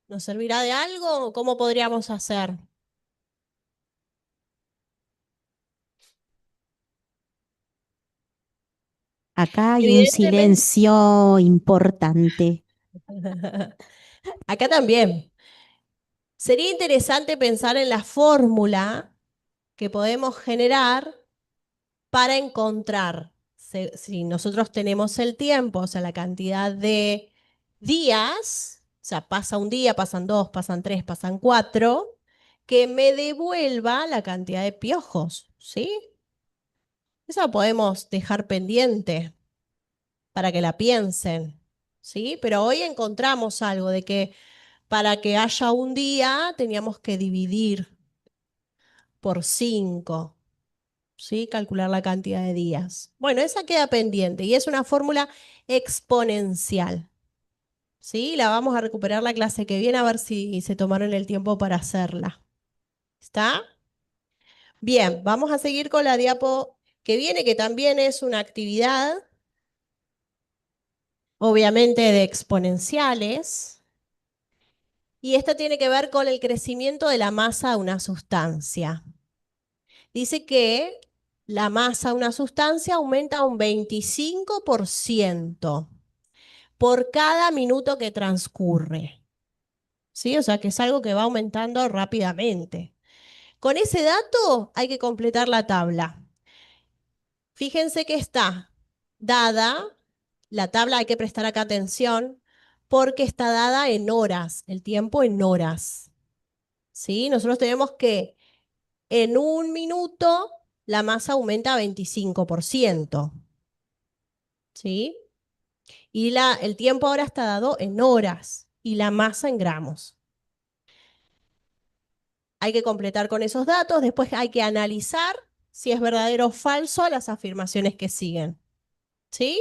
¿Nos servirá de algo? ¿Cómo podríamos hacer? Acá hay un Evidentemente, silencio importante. acá también. Sería interesante pensar en la fórmula que podemos generar para encontrar, si nosotros tenemos el tiempo, o sea, la cantidad de días, o sea, pasa un día, pasan 2, pasan 3, pasan 4, que me devuelva la cantidad de piojos, ¿sí? Esa la podemos dejar pendiente para que la piensen, ¿sí? Pero hoy encontramos algo de que para que haya un día teníamos que dividir por 5. ¿Sí? Calcular la cantidad de días. Bueno, esa queda pendiente y es una fórmula exponencial. ¿Sí? La vamos a recuperar la clase que viene a ver si se tomaron el tiempo para hacerla. ¿Está? Bien, vamos a seguir con la diapo que viene, que también es una actividad, obviamente, de exponenciales. Y esta tiene que ver con el crecimiento de la masa de una sustancia. Dice que la masa de una sustancia aumenta un 25% por cada minuto que transcurre. ¿Sí? O sea que es algo que va aumentando rápidamente. Con ese dato hay que completar la tabla. Fíjense que está dada, la tabla hay que prestar acá atención, porque está dada en horas, el tiempo en horas. ¿Sí? Nosotros tenemos que en un minuto la masa aumenta 25%. ¿Sí? Y el tiempo ahora está dado en horas y la masa en gramos. Hay que completar con esos datos, después hay que analizar si es verdadero o falso las afirmaciones que siguen. ¿Sí?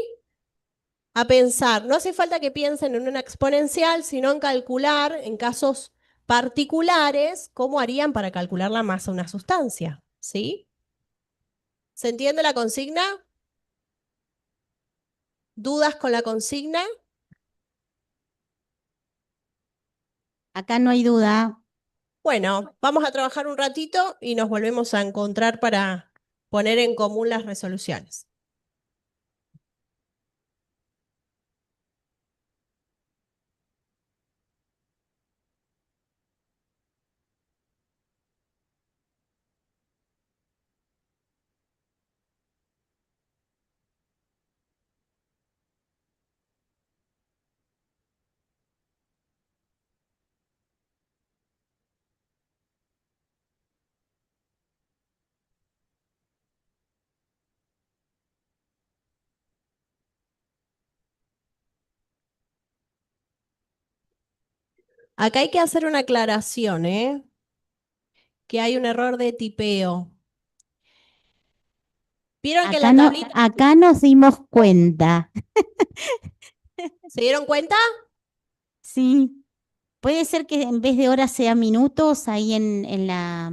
A pensar. No hace falta que piensen en una exponencial, sino en calcular, en casos particulares, cómo harían para calcular la masa de una sustancia. ¿Sí? ¿Se entiende la consigna? ¿Dudas con la consigna? Acá no hay duda. Bueno, vamos a trabajar un ratito y nos volvemos a encontrar para poner en común las resoluciones. Acá hay que hacer una aclaración, ¿eh? Que hay un error de tipeo. ¿Vieron que en Acá la no, tablita acá nos dimos cuenta. se dieron cuenta? Sí. Puede ser que en vez de horas sea minutos ahí en la...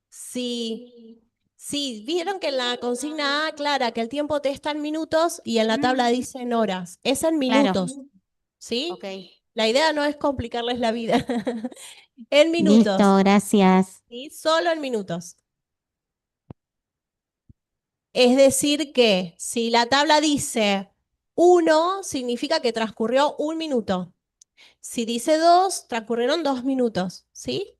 Sí. Sí, vieron que en la consigna A aclara que el tiempo T está en minutos y en la tabla dice en horas. Es en Claro. minutos, ¿sí? Ok. La idea no es complicarles la vida. En minutos, Listo, gracias. ¿sí? Solo en minutos. Es decir que si la tabla dice 1, significa que transcurrió 1 minuto. Si dice 2, transcurrieron 2 minutos, ¿sí?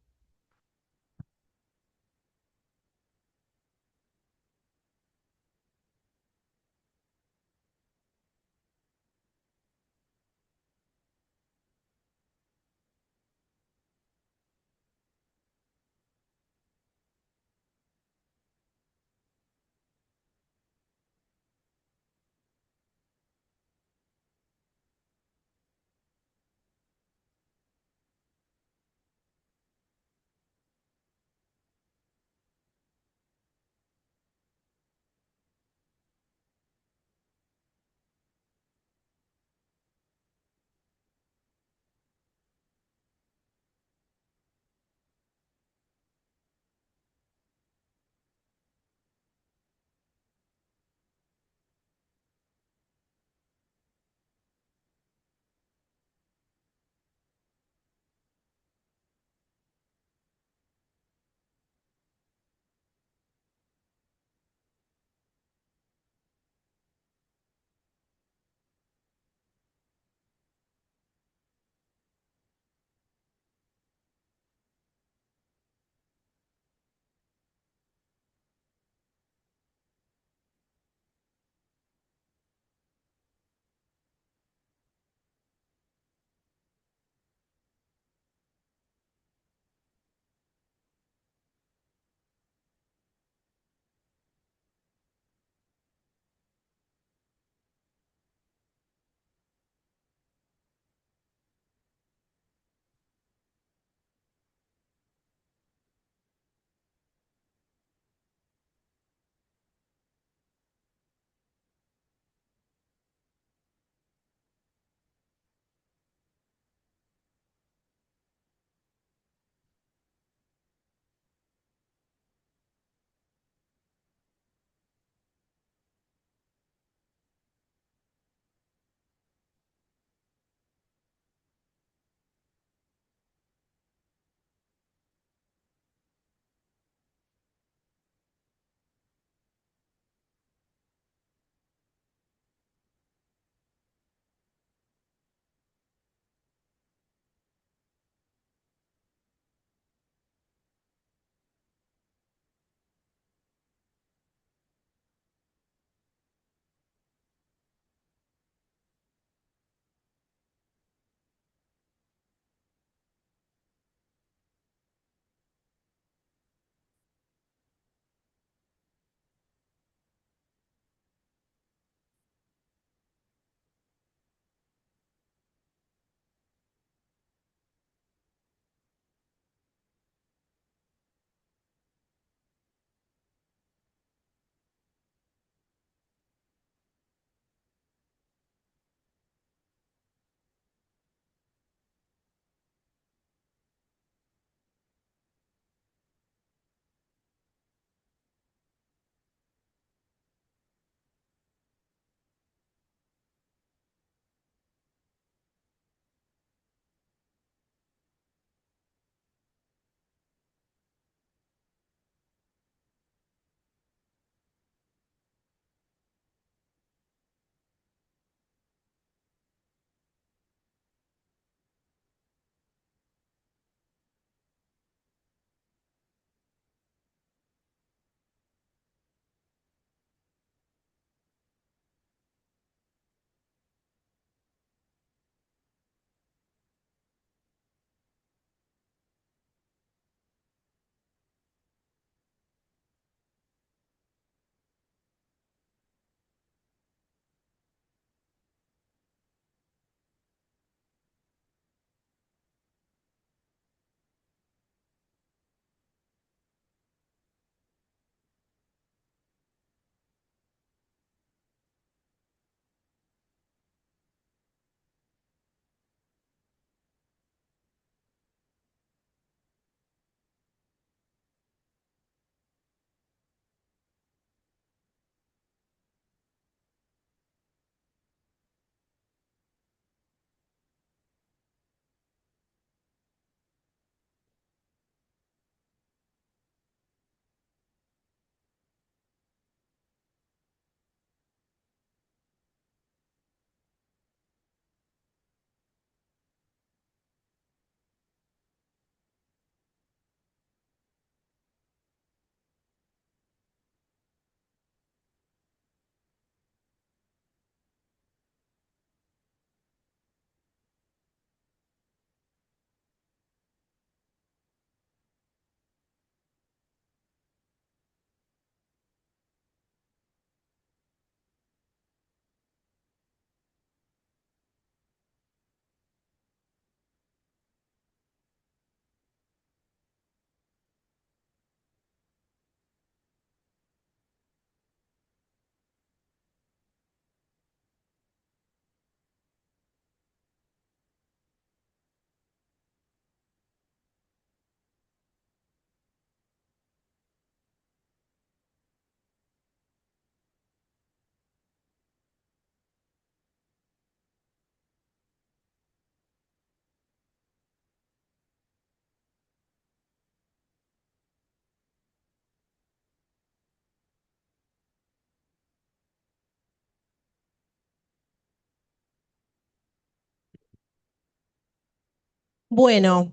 Bueno,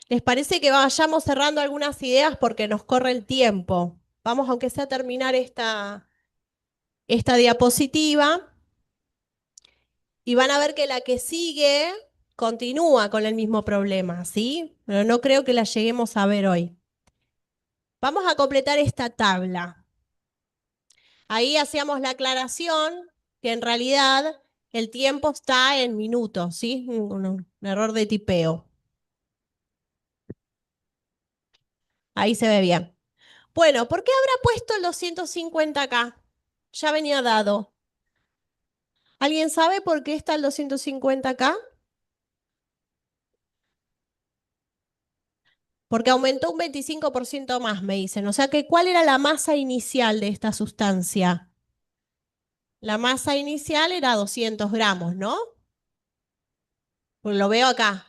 ¿les parece que vayamos cerrando algunas ideas porque nos corre el tiempo? Vamos, aunque sea, a terminar esta diapositiva y van a ver que la que sigue continúa con el mismo problema, ¿sí? Pero no creo que la lleguemos a ver hoy. Vamos a completar esta tabla. Ahí hacíamos la aclaración que en realidad el tiempo está en minutos, ¿sí? Un error de tipeo. Ahí se ve bien. Bueno, ¿por qué habrá puesto el 250 acá? Ya venía dado. ¿Alguien sabe por qué está el 250 acá? Porque aumentó un 25% más, me dicen. O sea que, ¿cuál era la masa inicial de esta sustancia? La masa inicial era 200 gramos, ¿no? Pues lo veo acá.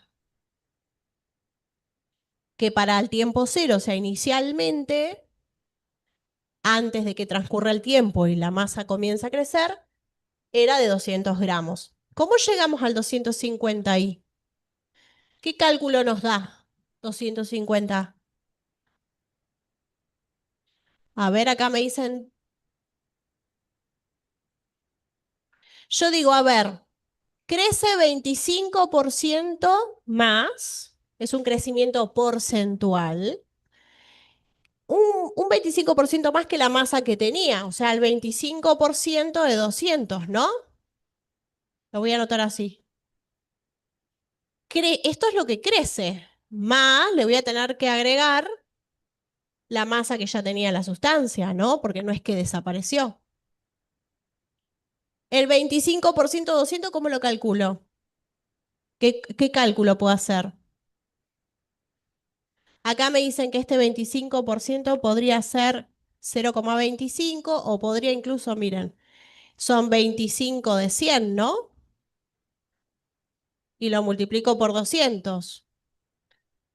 Que para el tiempo cero, o sea, inicialmente, antes de que transcurra el tiempo y la masa comienza a crecer, era de 200 gramos. ¿Cómo llegamos al 250 ahí? ¿Qué cálculo nos da 250? A ver, acá me dicen. Yo digo, a ver, crece 25% más, es un crecimiento porcentual, un 25% más que la masa que tenía, o sea, el 25% de 200, ¿no? Lo voy a anotar así. Esto es lo que crece, más le voy a tener que agregar la masa que ya tenía la sustancia, ¿no? Porque no es que desapareció. El 25% de 200, ¿cómo lo calculo? ¿Qué cálculo puedo hacer? Acá me dicen que este 25% podría ser 0,25 o podría incluso, miren, son 25 de 100, ¿no? Y lo multiplico por 200.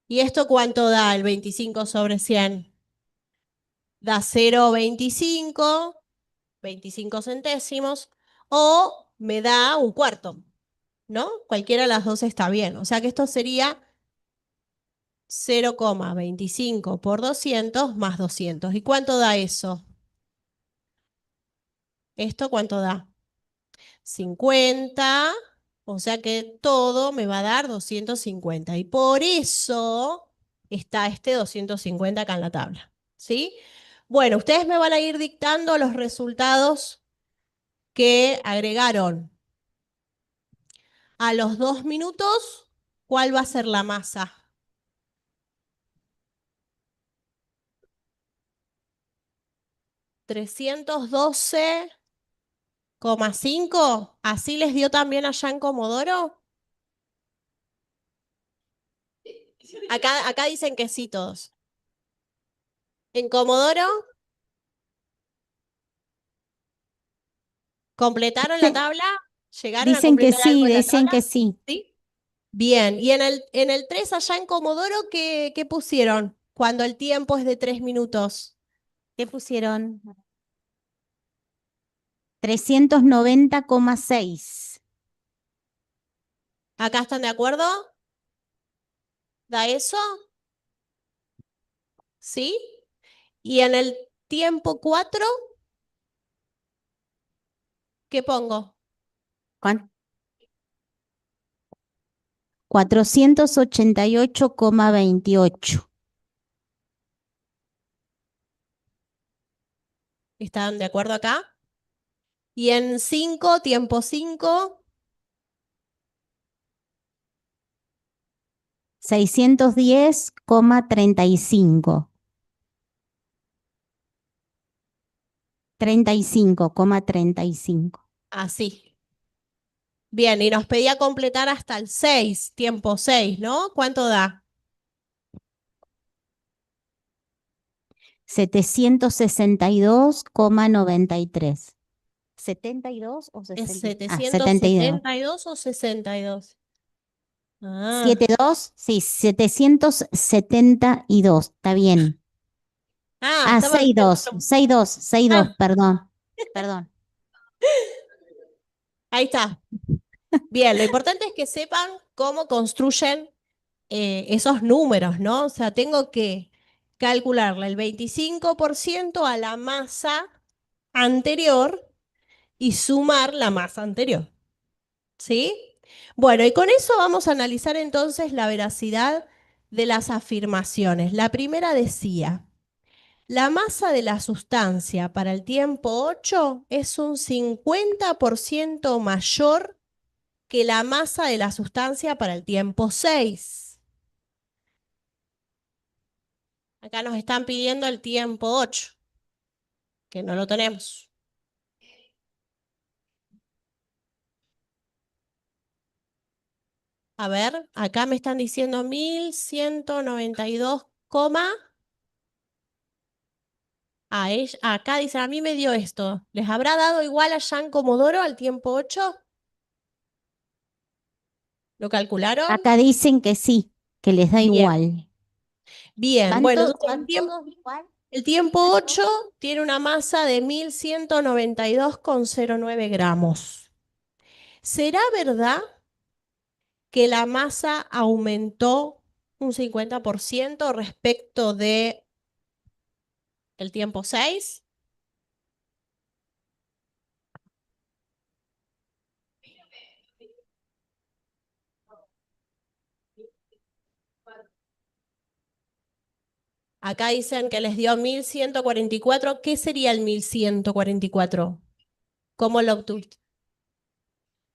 ¿Y esto cuánto da el 25 sobre 100? Da 0,25, 25 centésimos, o me da un cuarto, ¿no? Cualquiera de las dos está bien. O sea que esto sería 0,25 por 200 más 200. ¿Y cuánto da eso? ¿Esto cuánto da? 50, o sea que todo me va a dar 250. Y por eso está este 250 acá en la tabla, ¿sí? Bueno, ustedes me van a ir dictando los resultados que agregaron. A los 2 minutos, ¿cuál va a ser la masa? 312,5. ¿Así les dio también allá en Comodoro? Acá dicen que sí todos. ¿En Comodoro completaron la tabla? ¿Llegaron a Dicen que completar algo sí, en la dicen tabla? que sí. ¿Sí? Bien, y en el 3 allá en Comodoro, ¿qué pusieron cuando el tiempo es de 3 minutos? ¿Qué pusieron? 390,6. ¿Acá están de acuerdo? ¿Da eso? ¿Sí? Y en el tiempo 4, ¿qué pongo? ¿Cuánto? 488,28. ¿Están de acuerdo acá? Y en 5, tiempo 5, 610,35. 35,35. así. Bien, y nos pedía completar hasta el 6, tiempo 6, ¿no? ¿Cuánto da? 762,93. ¿72 o ¿Es 60? 72. 772 o 62? Ah, 72, sí, 772, está bien. estaba bien. 62, 62, 62, Ah, perdón, perdón. ahí está. Bien, lo importante es que sepan cómo construyen esos números, ¿no? O sea, tengo que calcularle el 25% a la masa anterior y sumar la masa anterior, ¿sí? Bueno, y con eso vamos a analizar entonces la veracidad de las afirmaciones. La primera decía, la masa de la sustancia para el tiempo 8 es un 50% mayor que la masa de la sustancia para el tiempo 6. Acá nos están pidiendo el tiempo 8, que no lo tenemos. A ver, acá me están diciendo 1192, acá dicen, a mí me dio esto. ¿Les habrá dado igual a Jean Comodoro al tiempo 8? ¿Lo calcularon? Acá dicen que sí, que les da Bien. igual. Bien, ¿Van, bueno, to- entonces van todos igual? el tiempo 8 tiene una masa de 1192,09 gramos. ¿Será verdad que la masa aumentó un 50% respecto de el tiempo 6? Acá dicen que les dio 1144. ¿Qué sería el 1144? ¿Cómo lo obtuviste?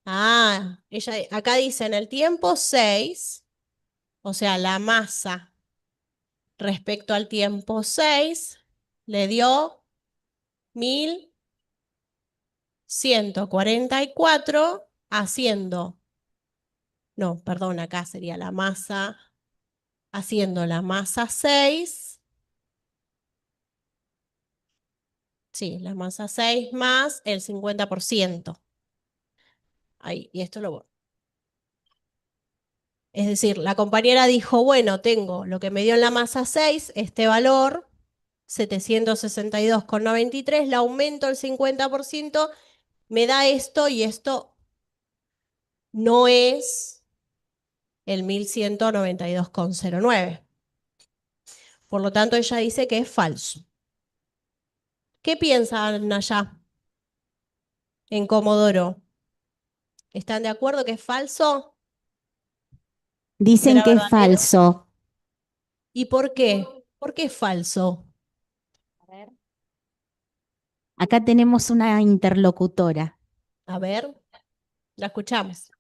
Acá dicen el tiempo 6, o sea, la masa respecto al tiempo 6, le dio 1144 haciendo, no, perdón, acá sería la masa, haciendo la masa 6, sí, la masa 6 más el 50%. Ahí, y esto lo... Es decir, la compañera dijo, bueno, tengo lo que me dio en la masa 6, este valor, 762,93, le aumento el 50%, me da esto y esto no es el 1192,09. Por lo tanto, ella dice que es falso. ¿Qué piensan allá en Comodoro? ¿Están de acuerdo que es falso? Dicen ¿Será que es verdadero? falso. ¿Y por qué? ¿Por qué es falso? Acá tenemos una interlocutora. A ver, la escuchamos.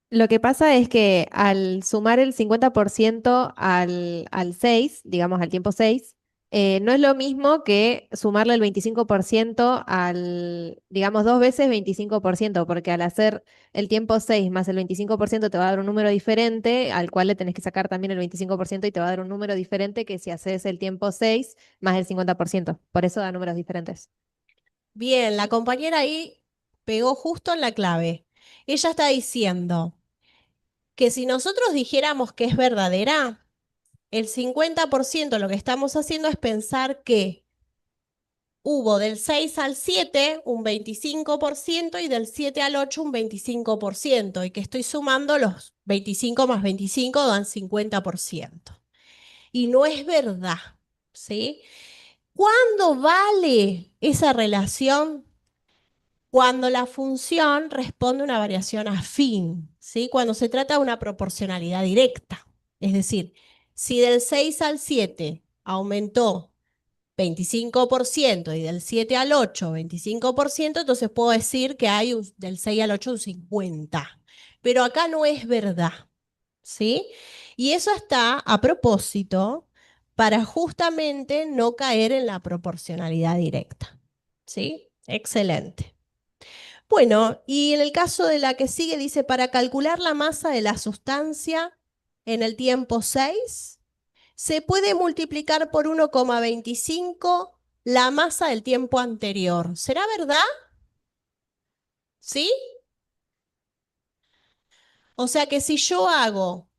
Lo que pasa es que al sumar el 50% al 6, digamos al tiempo 6, no es lo mismo que sumarle el 25% digamos, dos veces 25%, porque al hacer el tiempo 6 más el 25% te va a dar un número diferente, al cual le tenés que sacar también el 25% y te va a dar un número diferente que si haces el tiempo 6 más el 50%. Por eso da números diferentes. Bien, la compañera ahí pegó justo en la clave. Ella está diciendo que si nosotros dijéramos que es verdadera, el 50% lo que estamos haciendo es pensar que hubo del 6 al 7 un 25% y del 7 al 8 un 25%, y que estoy sumando los 25 más 25 dan 50%. Y no es verdad, ¿sí? ¿Cuándo vale esa relación? Cuando la función responde a una variación afín, ¿sí? Cuando se trata de una proporcionalidad directa. Es decir, si del 6 al 7 aumentó 25% y del 7 al 8 25%, entonces puedo decir que hay del 6 al 8 un 50%. Pero acá no es verdad, ¿sí? Y eso está a propósito para justamente no caer en la proporcionalidad directa, ¿sí? Excelente. Bueno, y en el caso de la que sigue, dice, para calcular la masa de la sustancia en el tiempo 6, se puede multiplicar por 1,25 la masa del tiempo anterior. ¿Será verdad? ¿Sí? O sea que si yo hago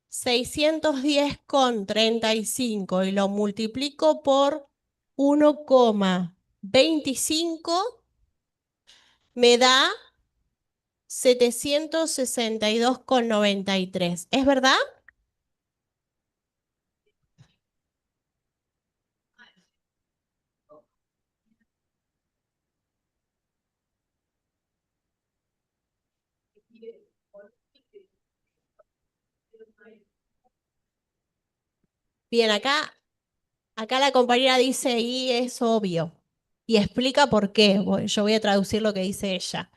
610,35 y lo multiplico por 1,25, me da 762,93. ¿Es verdad? Bien, acá la compañera dice, y es obvio, y explica por qué. Yo voy a traducir lo que dice ella.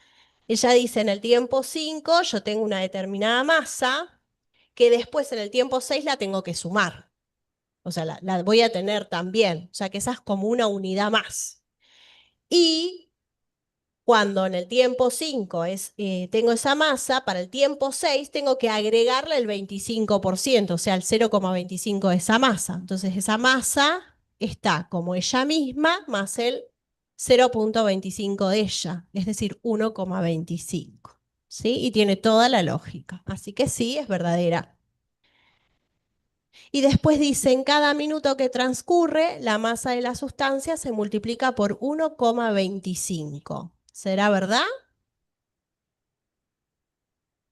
Ella dice, en el tiempo 5 yo tengo una determinada masa que después en el tiempo 6 la tengo que sumar. O sea, la voy a tener también. O sea, que esa es como una unidad más. Y cuando en el tiempo 5 tengo esa masa, para el tiempo 6 tengo que agregarle el 25%, o sea, el 0,25 de esa masa. Entonces esa masa está como ella misma más el 0,25 de ella, es decir, 1,25. ¿Sí? Y tiene toda la lógica. Así que sí, es verdadera. Y después dice, en cada minuto que transcurre, la masa de la sustancia se multiplica por 1,25. ¿Será verdad?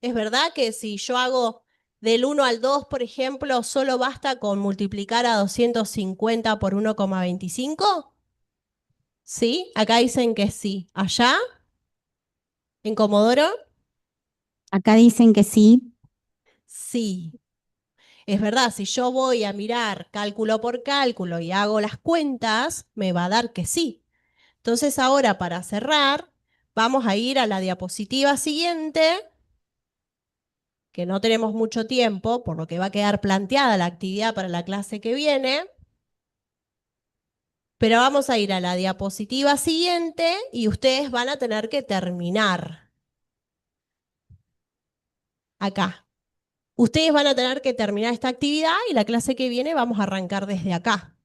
¿Es verdad que si yo hago del 1 al 2, por ejemplo, solo basta con multiplicar a 250 por 1,25? ¿Sí? Acá dicen que sí. ¿Allá? ¿En Comodoro? Acá dicen que sí. Sí. Es verdad, si yo voy a mirar cálculo por cálculo y hago las cuentas, me va a dar que sí. Entonces ahora para cerrar, vamos a ir a la diapositiva siguiente, que no tenemos mucho tiempo, por lo que va a quedar planteada la actividad para la clase que viene. Pero vamos a ir a la diapositiva siguiente y ustedes van a tener que terminar. Acá. Ustedes van a tener que terminar esta actividad y la clase que viene vamos a arrancar desde acá.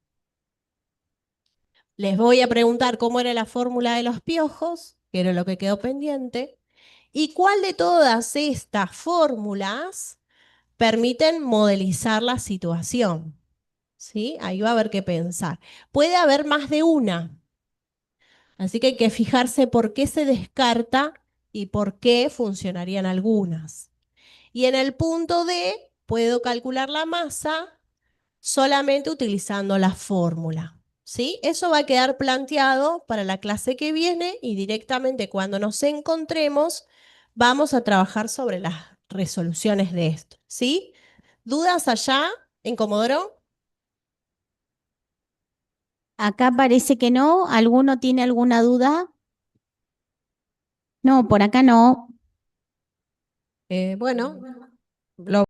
Les voy a preguntar cómo era la fórmula de los piojos, que era lo que quedó pendiente, y cuál de todas estas fórmulas permiten modelizar la situación. ¿Sí? Ahí va a haber que pensar. Puede haber más de una. Así que hay que fijarse por qué se descarta y por qué funcionarían algunas. Y en el punto D puedo calcular la masa solamente utilizando la fórmula. ¿Sí? Eso va a quedar planteado para la clase que viene y directamente cuando nos encontremos vamos a trabajar sobre las resoluciones de esto. ¿Sí? ¿Dudas allá en Comodoro? Acá parece que no. ¿Alguno tiene alguna duda? No, por acá no. Bueno, lo